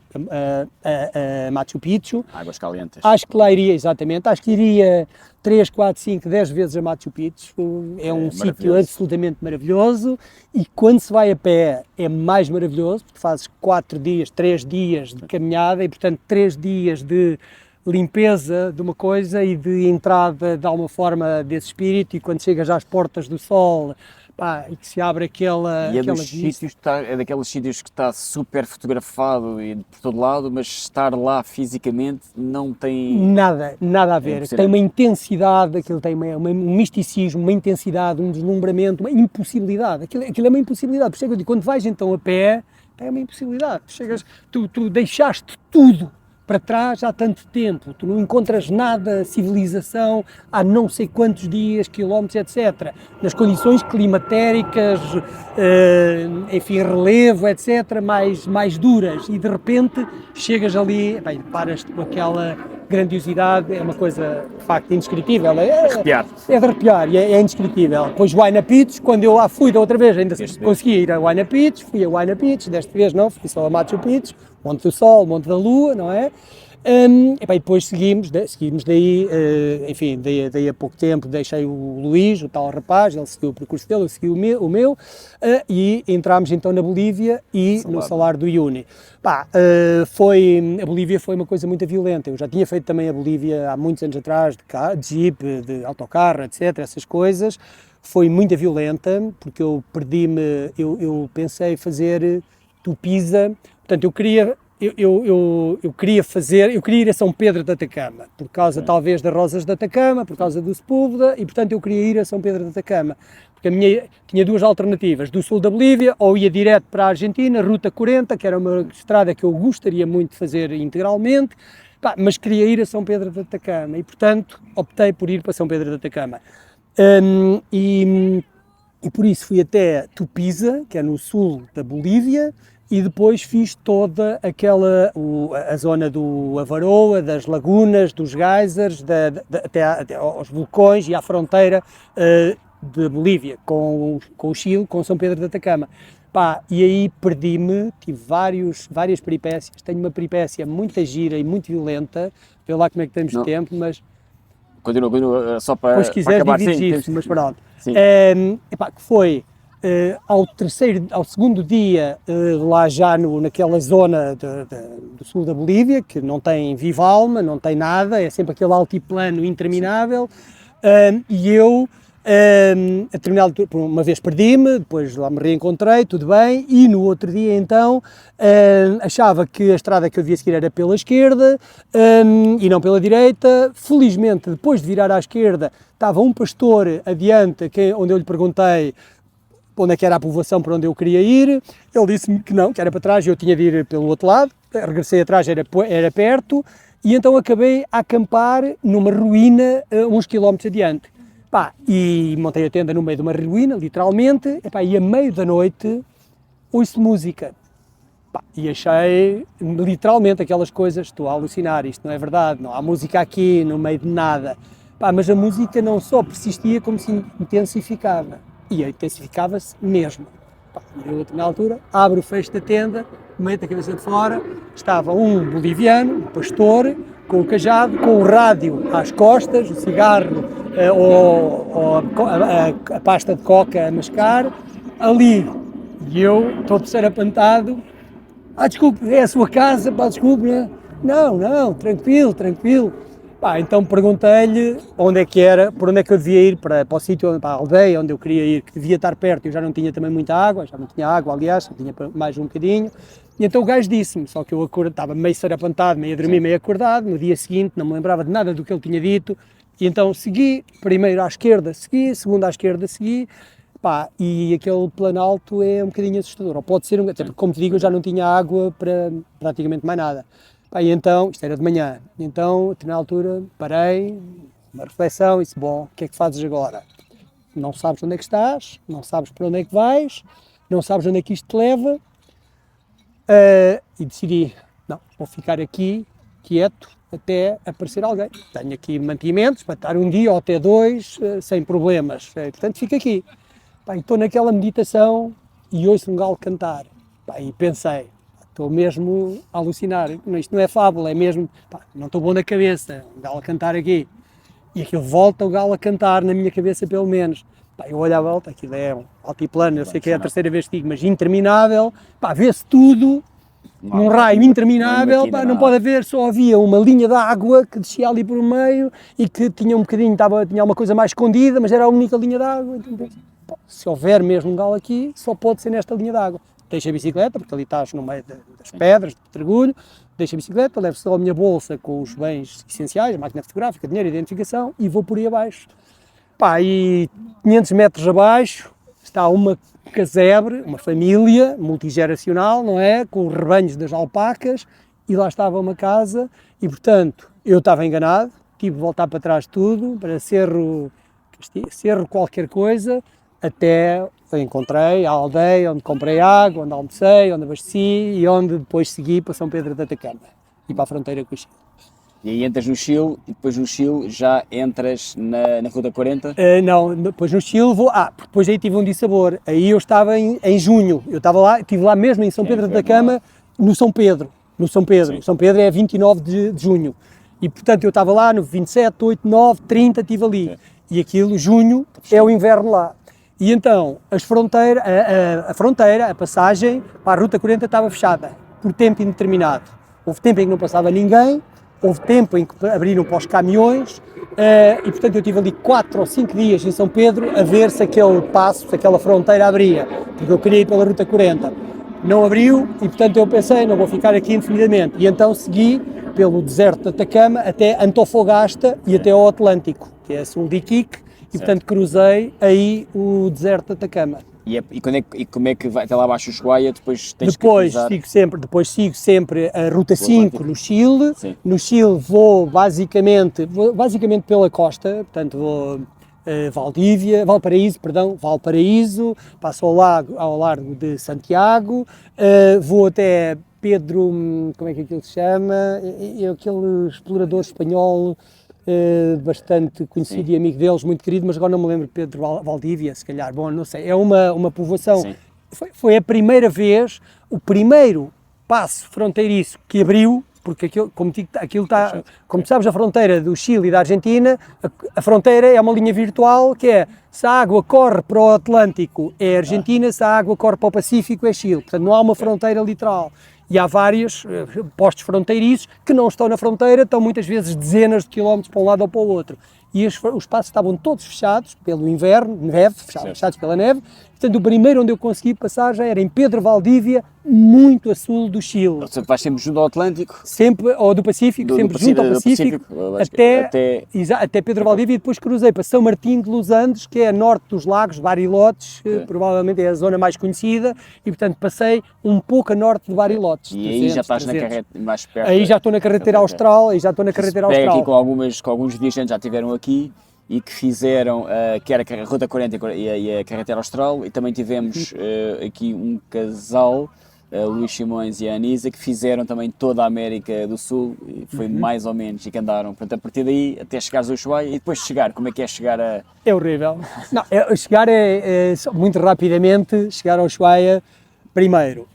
a Machu Picchu. Águas Calientes. Acho que lá iria, exatamente, acho que iria 3, 4, 5, 10 vezes a Machu Picchu, é um sítio absolutamente maravilhoso e quando se vai a pé é mais maravilhoso, porque fazes 4 dias, 3 dias de caminhada e portanto 3 dias de limpeza de uma coisa e de entrada de alguma forma desse espírito e quando chegas às portas do sol, pá, e que se abre aquela... E é daqueles sítios que está super fotografado e por todo lado, mas estar lá fisicamente não tem... Nada a ver. Tem uma intensidade, aquilo tem um misticismo, uma intensidade, um deslumbramento, uma impossibilidade. Aquilo é uma impossibilidade. Por isso quando vais então a pé, é uma impossibilidade. Tu deixaste tudo para trás há tanto tempo, tu não encontras nada, civilização, há não sei quantos dias, quilómetros, etc. Nas condições climatéricas, enfim, relevo, etc., mais duras, e de repente chegas ali, bem, paras-te com aquela grandiosidade, é uma coisa de facto indescritível. É de arrepiar, e é indescritível. Depois Huayna Picchu, quando eu lá fui da outra vez, ainda consegui ir a Huayna Picchu, fui a Huayna Picchu, desta vez não, fui só a Machu Picchu, Monte do Sol, Monte da Lua, não é? E depois seguimos daí, enfim, daí a pouco tempo deixei o Luís, o tal rapaz, ele seguiu o percurso dele, eu segui o meu, e entramos então na Bolívia e no Salar do Uyuni. A Bolívia foi uma coisa muito violenta, eu já tinha feito também a Bolívia há muitos anos atrás, de jeep, de autocarro, etc, essas coisas. foi muito violenta, porque eu perdi-me, eu pensei fazer Tupiza, portanto eu queria ir a São Pedro de Atacama, por causa talvez das Rosas de Atacama, por causa do Sepúlveda, e portanto eu queria ir a São Pedro de Atacama, porque tinha duas alternativas, do sul da Bolívia, ou ia direto para a Argentina, Ruta 40, que era uma estrada que eu gostaria muito de fazer integralmente, mas queria ir a São Pedro de Atacama, e portanto optei por ir para São Pedro de Atacama. E por isso fui até Tupiza, que é no sul da Bolívia, e depois fiz toda a zona do Avaroa, das lagunas, dos geysers, até aos vulcões e à fronteira de Bolívia com o Chile, com São Pedro de Atacama. E aí perdi-me, tive várias peripécias, tenho uma peripécia muito gira e muito violenta, vê lá como é que temos de tempo, mas... Continua, só para Depois, se quiseres, acabar. divides isso, mas pronto. Sim. Que foi ao segundo dia, lá já naquela zona do sul da Bolívia, que não tem viva alma, não tem nada, é sempre aquele altiplano interminável, e eu, a determinada altura, por uma vez perdi-me, depois lá me reencontrei, tudo bem, e no outro dia então achava que a estrada que eu devia seguir era pela esquerda e não pela direita. Felizmente, depois de virar à esquerda, estava um pastor adiante, onde eu lhe perguntei onde é que era a povoação para onde eu queria ir. Ele disse-me que não, que era para trás e eu tinha de ir pelo outro lado. Regressei atrás, era perto, e então acabei a acampar numa ruína uns quilómetros adiante. E montei a tenda no meio de uma ruína, literalmente, e a meio da noite ouço música. E achei, literalmente, aquelas coisas, estou a alucinar, isto não é verdade, não há música aqui, no meio de nada. Mas a música não só persistia, como se intensificava. E intensificava-se mesmo. Eu, na altura, abro o fecho da tenda, meto a cabeça de fora, estava um boliviano, um pastor, com o cajado, com o rádio às costas, o cigarro ou a pasta de coca a mascar, ali. E eu, todo serapantado, desculpe, é a sua casa, desculpe, né? Não, tranquilo. Então perguntei-lhe onde é que era, por onde é que eu devia ir, para o sítio, para a aldeia onde eu queria ir, que devia estar perto. Eu já não tinha também muita água, aliás, só tinha mais um bocadinho. E então o gajo disse-me, só que eu estava meio serapantado, meio a dormir, meio acordado. No dia seguinte não me lembrava de nada do que ele tinha dito, e então segui, primeiro à esquerda segui, segundo à esquerda segui, e aquele planalto é um bocadinho assustador, ou pode ser, até porque, como te digo, eu já não tinha água para praticamente mais nada. E então, isto era de manhã, então, na altura, parei, uma reflexão, e disse, bom, o que é que fazes agora? Não sabes onde é que estás, não sabes para onde é que vais, não sabes onde é que isto te leva, e decidi, não, vou ficar aqui, quieto, até aparecer alguém. Tenho aqui mantimentos para estar um dia ou até dois, sem problemas, portanto, fico aqui. E estou naquela meditação e ouço um galo cantar, e pensei, estou mesmo a alucinar, isto não é fábula, é mesmo, não estou bom na cabeça, um galo a cantar aqui. E aquilo volta o galo a cantar na minha cabeça, pelo menos. Eu olho à volta, aquilo é um altiplano, eu sei que é a terceira vez que digo, mas interminável, vê-se tudo num raio interminável, não pode haver, só havia uma linha de água que descia ali por meio e que tinha um bocadinho, tinha uma coisa mais escondida, mas era a única linha de água. Então, se houver mesmo um galo aqui, só pode ser nesta linha de água. Deixo a bicicleta, porque ali estás no meio das pedras, do pedregulho, deixo a bicicleta, levo só a minha bolsa com os bens essenciais, a máquina fotográfica, dinheiro, identificação, e vou por aí abaixo. E 500 metros abaixo está uma casebre, uma família multigeracional, não é? Com os rebanhos das alpacas, e lá estava uma casa, e portanto, eu estava enganado, tive de voltar para trás de tudo, para Cerro qualquer coisa, até encontrei a aldeia onde comprei água, onde almocei, onde abasteci e onde depois segui para São Pedro de Atacama e para a fronteira com o Chile. E aí entras no Chile e depois no Chile já entras na Ruta 40? Não, depois no Chile vou... depois aí tive um dissabor. Aí eu estava em junho, eu estava lá, estive lá mesmo em São Pedro de Atacama, no São Pedro. Sim. São Pedro é 29 de junho. E portanto eu estava lá no 27, 8, 9, 30, estive ali. Sim. E aquilo, junho, é o inverno lá. E então a passagem para a Ruta 40 estava fechada, por tempo indeterminado. Houve tempo em que não passava ninguém, houve tempo em que abriram para os caminhões, e portanto eu tive ali 4 ou 5 dias em São Pedro a ver se aquele passo, se aquela fronteira abria, porque eu queria ir pela Ruta 40. Não abriu e portanto eu pensei, não vou ficar aqui indefinidamente, e então segui pelo deserto de Atacama até Antofagasta e até ao Atlântico, que é sul de Iquique, e portanto cruzei aí o deserto de Atacama. E como é que vai até lá abaixo o Ushuaia, depois tens Depois que cruzar? depois sigo sempre a Ruta 5 no Chile. Sim. No Chile vou basicamente pela costa, portanto vou Valparaíso, passo ao largo de Santiago, vou até Pedro, como é que aquilo se chama? É aquele explorador espanhol bastante conhecido e amigo deles, muito querido, mas agora não me lembro, Pedro Valdívia, se calhar, bom, não sei, é uma povoação. Sim. Foi a primeira vez, o primeiro passo fronteiriço que abriu, porque como tu sabes, a fronteira do Chile e da Argentina, a fronteira é uma linha virtual que é, se a água corre para o Atlântico é Argentina, se a água corre para o Pacífico é Chile, portanto não há uma fronteira literal. E há vários postos fronteiriços que não estão na fronteira, estão muitas vezes dezenas de quilómetros para um lado ou para o outro. E os passos estavam todos fechados pelo inverno, fechados pela neve. Portanto, o primeiro onde eu consegui passar já era em Pedro Valdívia, muito a sul do Chile. Você vais sempre junto ao Atlântico? Sempre, ou do Pacífico, sempre junto ao Pacífico, até Pedro Valdívia, e depois cruzei para São Martim de Los Andes, que é a norte dos lagos, Barilotes, provavelmente é a zona mais conhecida, e portanto passei um pouco a norte de Barilotes. E aí já estás na carretera mais perto? Aí já estou na carretera austral, Aqui com alguns viajantes já estiveram aqui e que fizeram, que era a Ruta 40 e a carretera austral, e também tivemos aqui um casal, Luís Simões e a Anisa, que fizeram também toda a América do Sul, e foi mais ou menos, e que andaram, portanto, a partir daí até chegares ao Ushuaia, e depois de chegar, como é que é chegar a... É horrível. Não, chegar muito rapidamente, chegar ao Ushuaia, primeiro...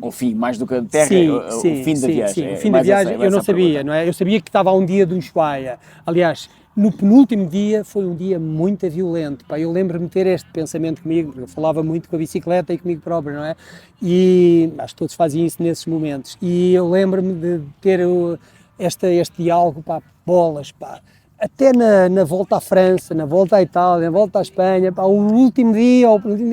O fim, mais do que a terra, o fim da viagem. Sim, o fim da viagem eu não sabia, não é? Eu sabia que estava a um dia do Ushuaia. Aliás, no penúltimo dia foi um dia muito violento. Pá, eu lembro-me de ter este pensamento comigo, porque eu falava muito com a bicicleta e comigo próprio, não é? E acho que todos faziam isso nesses momentos. E eu lembro-me de ter este diálogo, pá, bolas, pá. Até na volta à França, na volta à Itália, na volta à Espanha, pá, o último dia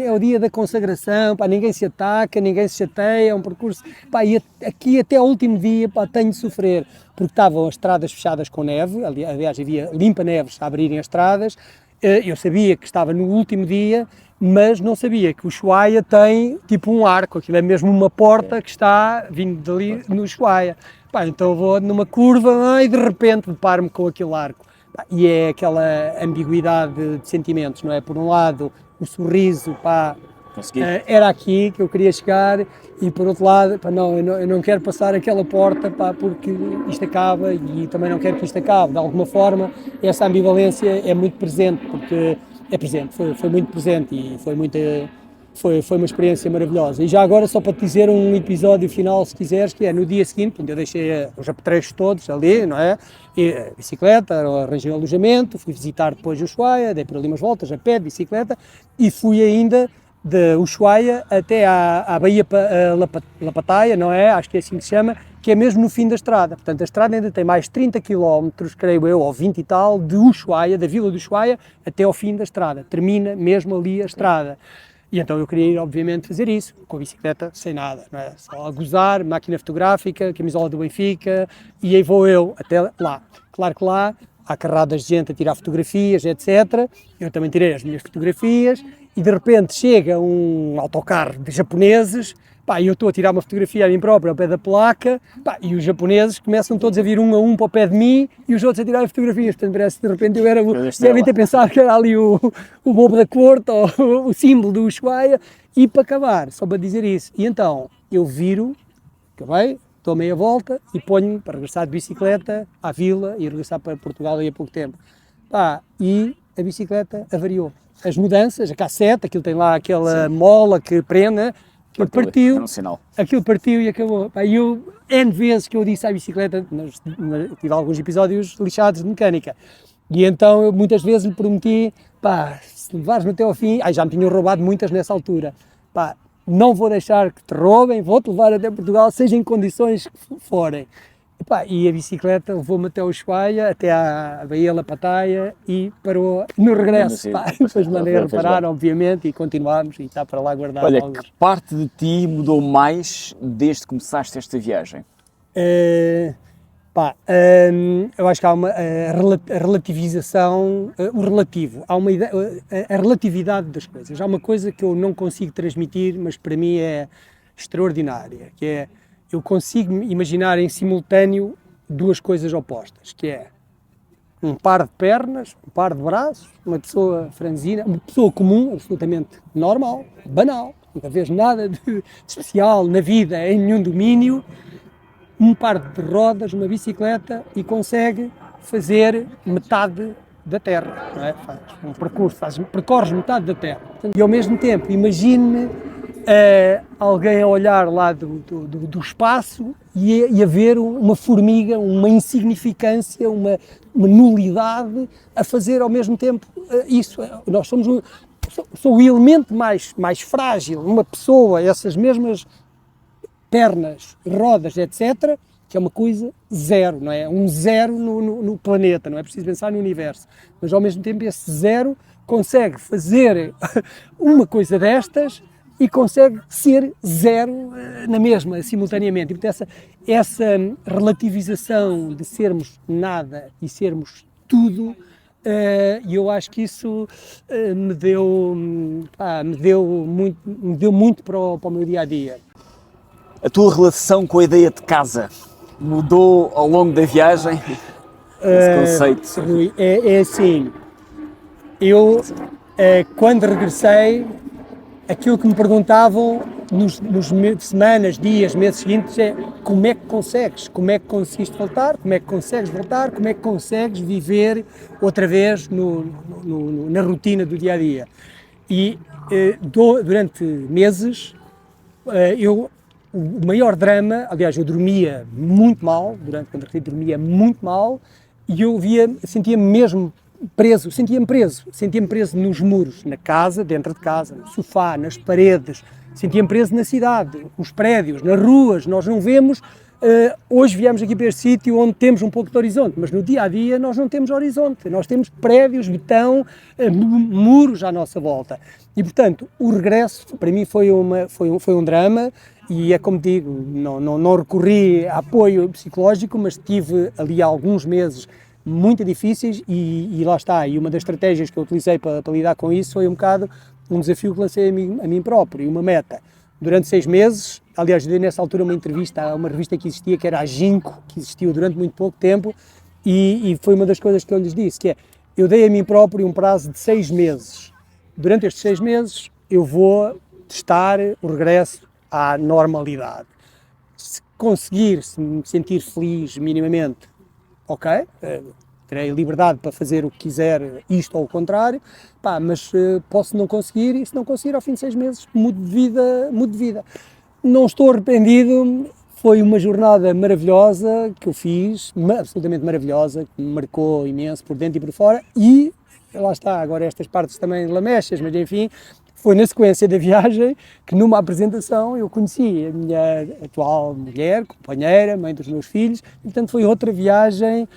é o dia da consagração, pá, ninguém se ataca, ninguém se chateia, é um percurso, pá, e aqui até ao último dia, pá, tenho de sofrer, porque estavam as estradas fechadas com neve, aliás havia limpa-neves a abrirem as estradas, eu sabia que estava no último dia, mas não sabia que o Ushuaia tem tipo um arco, aquilo é mesmo uma porta que está vindo dali no Ushuaia. Pá, então vou numa curva e de repente deparo-me com aquele arco. E é aquela ambiguidade de sentimentos, não é? Por um lado, o sorriso, pá, era aqui que eu queria chegar, e por outro lado, pá, não, eu não quero passar aquela porta, pá, porque isto acaba, e também não quero que isto acabe. De alguma forma, essa ambivalência é muito presente, porque é presente, foi muito presente, e foi uma experiência maravilhosa. E já agora, só para te dizer um episódio final, se quiseres, que é no dia seguinte, onde eu deixei os apetrechos todos ali, não é? E a bicicleta, arranjei um alojamento, fui visitar depois o Ushuaia, dei por ali umas voltas a pé de bicicleta, e fui ainda de Ushuaia até à Baía Lapataia, não é? Acho que é assim que se chama, que é mesmo no fim da estrada. Portanto, a estrada ainda tem mais 30 km, creio eu, ou 20 e tal, de Ushuaia, da vila do Ushuaia, até ao fim da estrada. Termina mesmo ali a estrada. E então eu queria ir, obviamente, fazer isso, com a bicicleta, sem nada, não é? Só a gozar, máquina fotográfica, camisola do Benfica, e aí vou eu até lá. Claro que lá há carradas de gente a tirar fotografias, etc. Eu também tirei as minhas fotografias, e de repente chega um autocarro de japoneses, pá, e eu estou a tirar uma fotografia a mim próprio ao pé da placa, pá, e os japoneses começam todos a vir um a um para o pé de mim, e os outros a tirar fotografias. Portanto, parece que de repente eu era devem ter pensado que era ali o bobo da corte, ou o símbolo do Ushuaia. E para acabar, só para dizer isso, e então eu viro, acabei, dou meia volta e ponho-me para regressar de bicicleta à vila e regressar para Portugal daí a pouco tempo. Pá, e a bicicleta avariou. As mudanças, a cassete, aquilo tem lá aquela mola que prende, aquilo partiu e acabou. Pá, e eu, N vezes que eu disse à bicicleta, tive alguns episódios lixados de mecânica, e então eu muitas vezes lhe prometi, pá, se levares-me até ao fim, já me tinham roubado muitas nessa altura, pá, não vou deixar que te roubem, vou-te levar até Portugal, seja em condições que forem. Opa, e a bicicleta levou-me até o Ushuaia, até à Baía La Pataia e parou no regresso. Pá, depois mandei a reparar, obviamente, e continuámos e está para lá guardado. Olha, alguns. que parte de ti mudou mais desde que começaste esta viagem? Eu acho que há uma a relativização, o relativo, há uma ideia, a relatividade das coisas. Há uma coisa que eu não consigo transmitir, mas para mim é extraordinária, que é, eu consigo imaginar em simultâneo duas coisas opostas, que é um par de pernas, um par de braços, uma pessoa franzina, uma pessoa comum, absolutamente normal, banal, nunca vês nada de especial na vida, em nenhum domínio, um par de rodas, uma bicicleta e consegue fazer metade da Terra, não é? Faz um percurso, percorres metade da Terra. E ao mesmo tempo, imagine alguém a olhar lá do espaço e a ver uma formiga, uma insignificância, uma nulidade, a fazer ao mesmo tempo isso. Nós somos sou o elemento mais frágil, uma pessoa, essas mesmas pernas, rodas, etc., que é uma coisa zero, não é? Um zero no planeta, não é preciso pensar no universo. Mas ao mesmo tempo esse zero consegue fazer uma coisa destas e consegue ser zero na mesma, simultaneamente. E, portanto, essa relativização de sermos nada e sermos tudo, e eu acho que isso me deu muito para o meu dia-a-dia. A tua relação com a ideia de casa mudou ao longo da viagem? Esse conceito? Rui, é assim, eu quando regressei, aquilo que me perguntavam nos semanas, dias, meses seguintes é como é que conseguiste voltar, como é que consegues voltar, como é que consegues viver outra vez na rotina do dia-a-dia. E durante meses, o maior drama, aliás, eu dormia muito mal, quando dormia muito mal, e eu sentia-me mesmo preso, sentia-me preso nos muros, na casa, dentro de casa, no sofá, nas paredes, sentia-me preso na cidade, nos prédios, nas ruas. Nós não vemos, hoje viemos aqui para este sítio onde temos um pouco de horizonte, mas no dia-a-dia nós não temos horizonte, nós temos prédios, betão, muros à nossa volta. E, portanto, o regresso, para mim, foi um drama, e é como digo, não recorri a apoio psicológico, mas tive ali alguns meses muito difíceis e lá está, e uma das estratégias que eu utilizei para lidar com isso foi um bocado um desafio que lancei a mim próprio, e uma meta. Durante 6 meses, aliás, dei nessa altura uma entrevista a uma revista que existia, que era a Ginkgo, que existiu durante muito pouco tempo, e foi uma das coisas que eu lhes disse, que é, eu dei a mim próprio um prazo de 6 meses. Durante estes 6 meses eu vou testar o regresso à normalidade. Se conseguir me sentir feliz minimamente, ok, terei liberdade para fazer o que quiser, isto ou o contrário, mas posso não conseguir, e se não conseguir, ao fim de 6 meses, mudo de vida. Não estou arrependido, foi uma jornada maravilhosa que eu fiz, absolutamente maravilhosa, que me marcou imenso por dentro e por fora, e lá está, agora estas partes também lamechas, mas enfim, foi na sequência da viagem que numa apresentação eu conheci a minha atual mulher, companheira, mãe dos meus filhos, e portanto foi outra viagem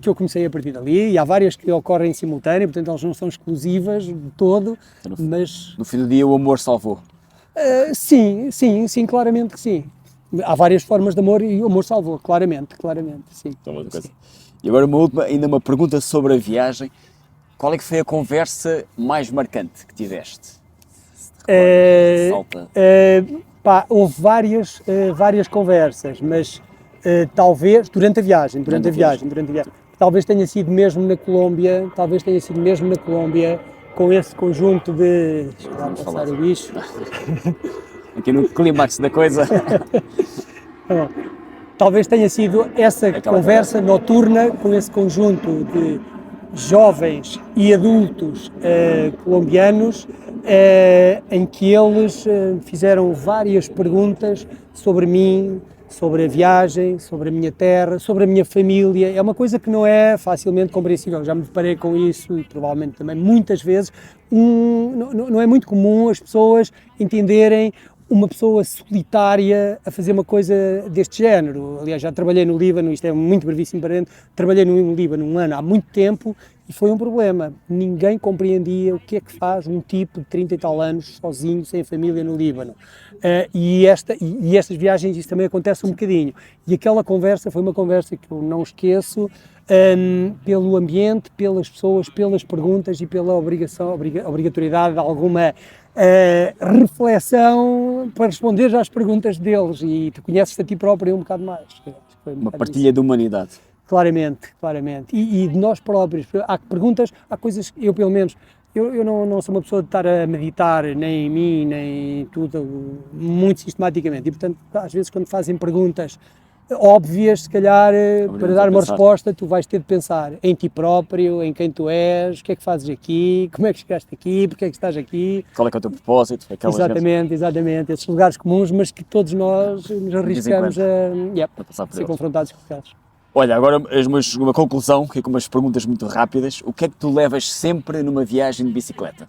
que eu comecei a partir dali, e há várias que ocorrem em simultâneo, portanto elas não são exclusivas de todo, mas... No fim do dia o amor salvou? Sim, claramente que sim. Há várias formas de amor e o amor salvou, claramente, sim. Sim. E agora ainda uma pergunta sobre a viagem. Qual é que foi a conversa mais marcante que tiveste? Houve várias conversas, mas talvez durante a viagem, talvez tenha sido mesmo na Colômbia, com esse conjunto de... Deixa lá passar o bicho. Aqui no clímax da coisa. Talvez tenha sido essa conversa noturna com esse conjunto de jovens e adultos colombianos, em que eles fizeram várias perguntas sobre mim, sobre a viagem, sobre a minha terra, sobre a minha família. É uma coisa que não é facilmente compreensível, já me deparei com isso e provavelmente também muitas vezes. Não é muito comum as pessoas entenderem uma pessoa solitária a fazer uma coisa deste género. Aliás, já trabalhei no Líbano, isto é muito brevíssimo para dentro, trabalhei no Líbano um ano há muito tempo e foi um problema. Ninguém compreendia o que é que faz um tipo de 30 e tal anos sozinho, sem família no Líbano. E estas viagens isso também acontece um bocadinho. E aquela conversa foi uma conversa que eu não esqueço, pelo ambiente, pelas pessoas, pelas perguntas e pela obrigatoriedade de alguma reflexão para responder às perguntas deles, e tu conheces-te a ti próprio um bocado mais. Uma partilha de humanidade. Claramente. E de nós próprios. Há perguntas, há coisas que eu, pelo menos, eu não sou uma pessoa de estar a meditar nem em mim, nem em tudo, muito sistematicamente. E, portanto, às vezes, quando fazem perguntas óbvias, se calhar, para dar uma resposta, tu vais ter de pensar em ti próprio, em quem tu és, o que é que fazes aqui, como é que chegaste aqui, porque é que estás aqui. Qual é que é o teu propósito? Exatamente, esses lugares comuns, mas que todos nós nos arriscamos a ser confrontados com eles. Olha, agora uma conclusão, aqui com umas perguntas muito rápidas. O que é que tu levas sempre numa viagem de bicicleta?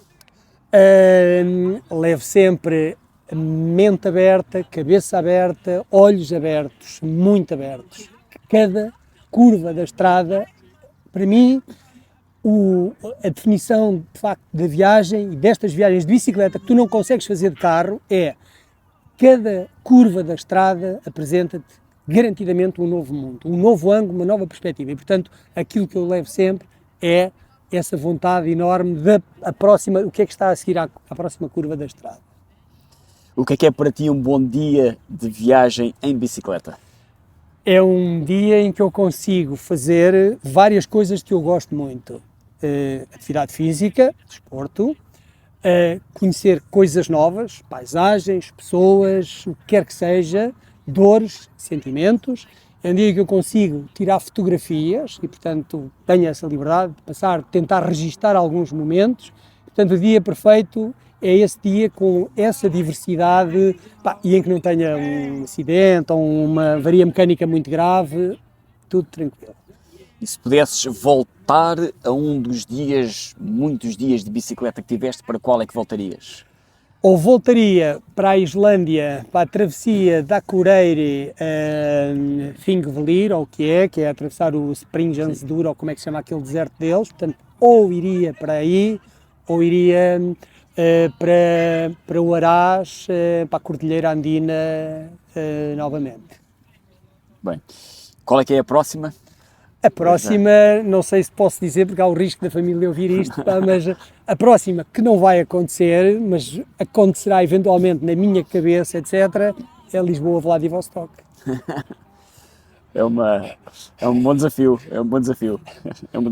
Levo sempre mente aberta, cabeça aberta, olhos abertos, muito abertos. Cada curva da estrada, para mim, a definição de facto da viagem e destas viagens de bicicleta que tu não consegues fazer de carro é: cada curva da estrada apresenta-te garantidamente um novo mundo, um novo ângulo, uma nova perspectiva. E, portanto, aquilo que eu levo sempre é essa vontade enorme o que é que está a seguir à próxima curva da estrada. O que é para ti um bom dia de viagem em bicicleta? É um dia em que eu consigo fazer várias coisas que eu gosto muito. Atividade física, desporto, conhecer coisas novas, paisagens, pessoas, o que quer que seja, dores, sentimentos. É um dia em que eu consigo tirar fotografias e, portanto, tenho essa liberdade de tentar registar alguns momentos. Portanto, o dia perfeito é esse dia com essa diversidade, e em que não tenha um acidente ou uma avaria mecânica muito grave, tudo tranquilo. E se pudesses voltar a muitos dias de bicicleta que tiveste, para qual é que voltarias? Ou voltaria para a Islândia, para a travessia da Akureyri Þingvellir, ou o que é atravessar o Springansdur, ou como é que se chama aquele deserto deles. Portanto, ou iria para aí, ou iria para o Arás, para a Cordilheira Andina novamente. Bem, qual é que é a próxima? A próxima, não sei se posso dizer, porque há o risco da família ouvir isto, mas a próxima, que não vai acontecer, mas acontecerá eventualmente na minha cabeça, etc., é Lisboa-Vladivostok. É um bom desafio,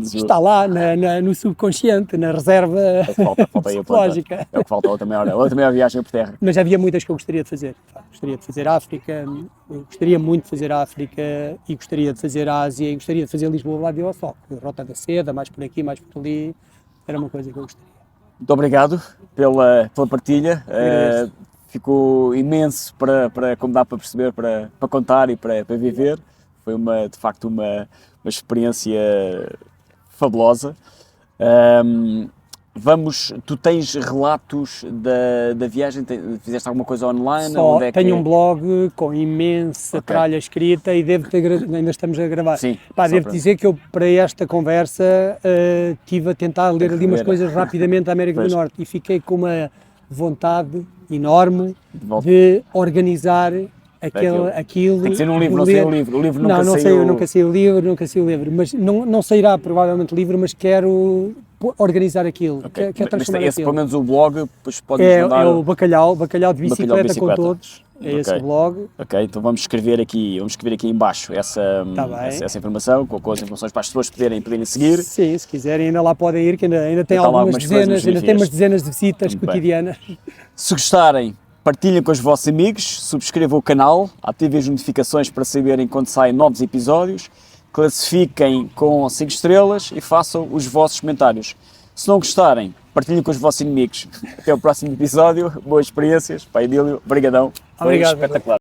Está lá no subconsciente, na reserva psicológica. É o que falta, outra meia viagem por terra. Mas havia muitas que eu gostaria de fazer. Gostaria de fazer África, eu gostaria muito de fazer África, e gostaria de fazer Ásia, e gostaria de fazer Lisboa-Vladivostok. Rota da Seda, mais por aqui, mais por ali, era uma coisa que eu gostaria. Muito obrigado pela partilha. Ficou imenso como dá para perceber, para contar e para viver. Foi de facto uma experiência fabulosa. Tu tens relatos da viagem? Fizeste alguma coisa online? Tenho um blog com imensa tralha escrita e ainda estamos a gravar. Sim, devo dizer que eu, para esta conversa, estive a tentar ler ali umas coisas rapidamente da América do Norte, e fiquei com uma vontade enorme de organizar aquilo. Tem que ser num livro, não sei o livro. O livro nunca não saiu. Nunca sei o livro, mas não sairá provavelmente livro, mas quero organizar aquilo. Okay. Quero transformar mas pelo menos o blog, depois pode-nos mandar... É o Bacalhau de Bicicleta com todos. É esse o blog. Ok, então vamos escrever aqui em baixo essa informação, com as informações para as pessoas poderem seguir. Sim, se quiserem ainda lá podem ir, que ainda tem algumas dezenas, tem umas dezenas de visitas cotidianas. Se gostarem, partilhem com os vossos amigos, subscrevam o canal, ativem as notificações para saberem quando saem novos episódios, classifiquem com 5 estrelas e façam os vossos comentários. Se não gostarem, partilhem com os vossos inimigos. Até o próximo episódio, boas experiências. Pai Edílio, brigadão. Obrigado. Foi espetacular.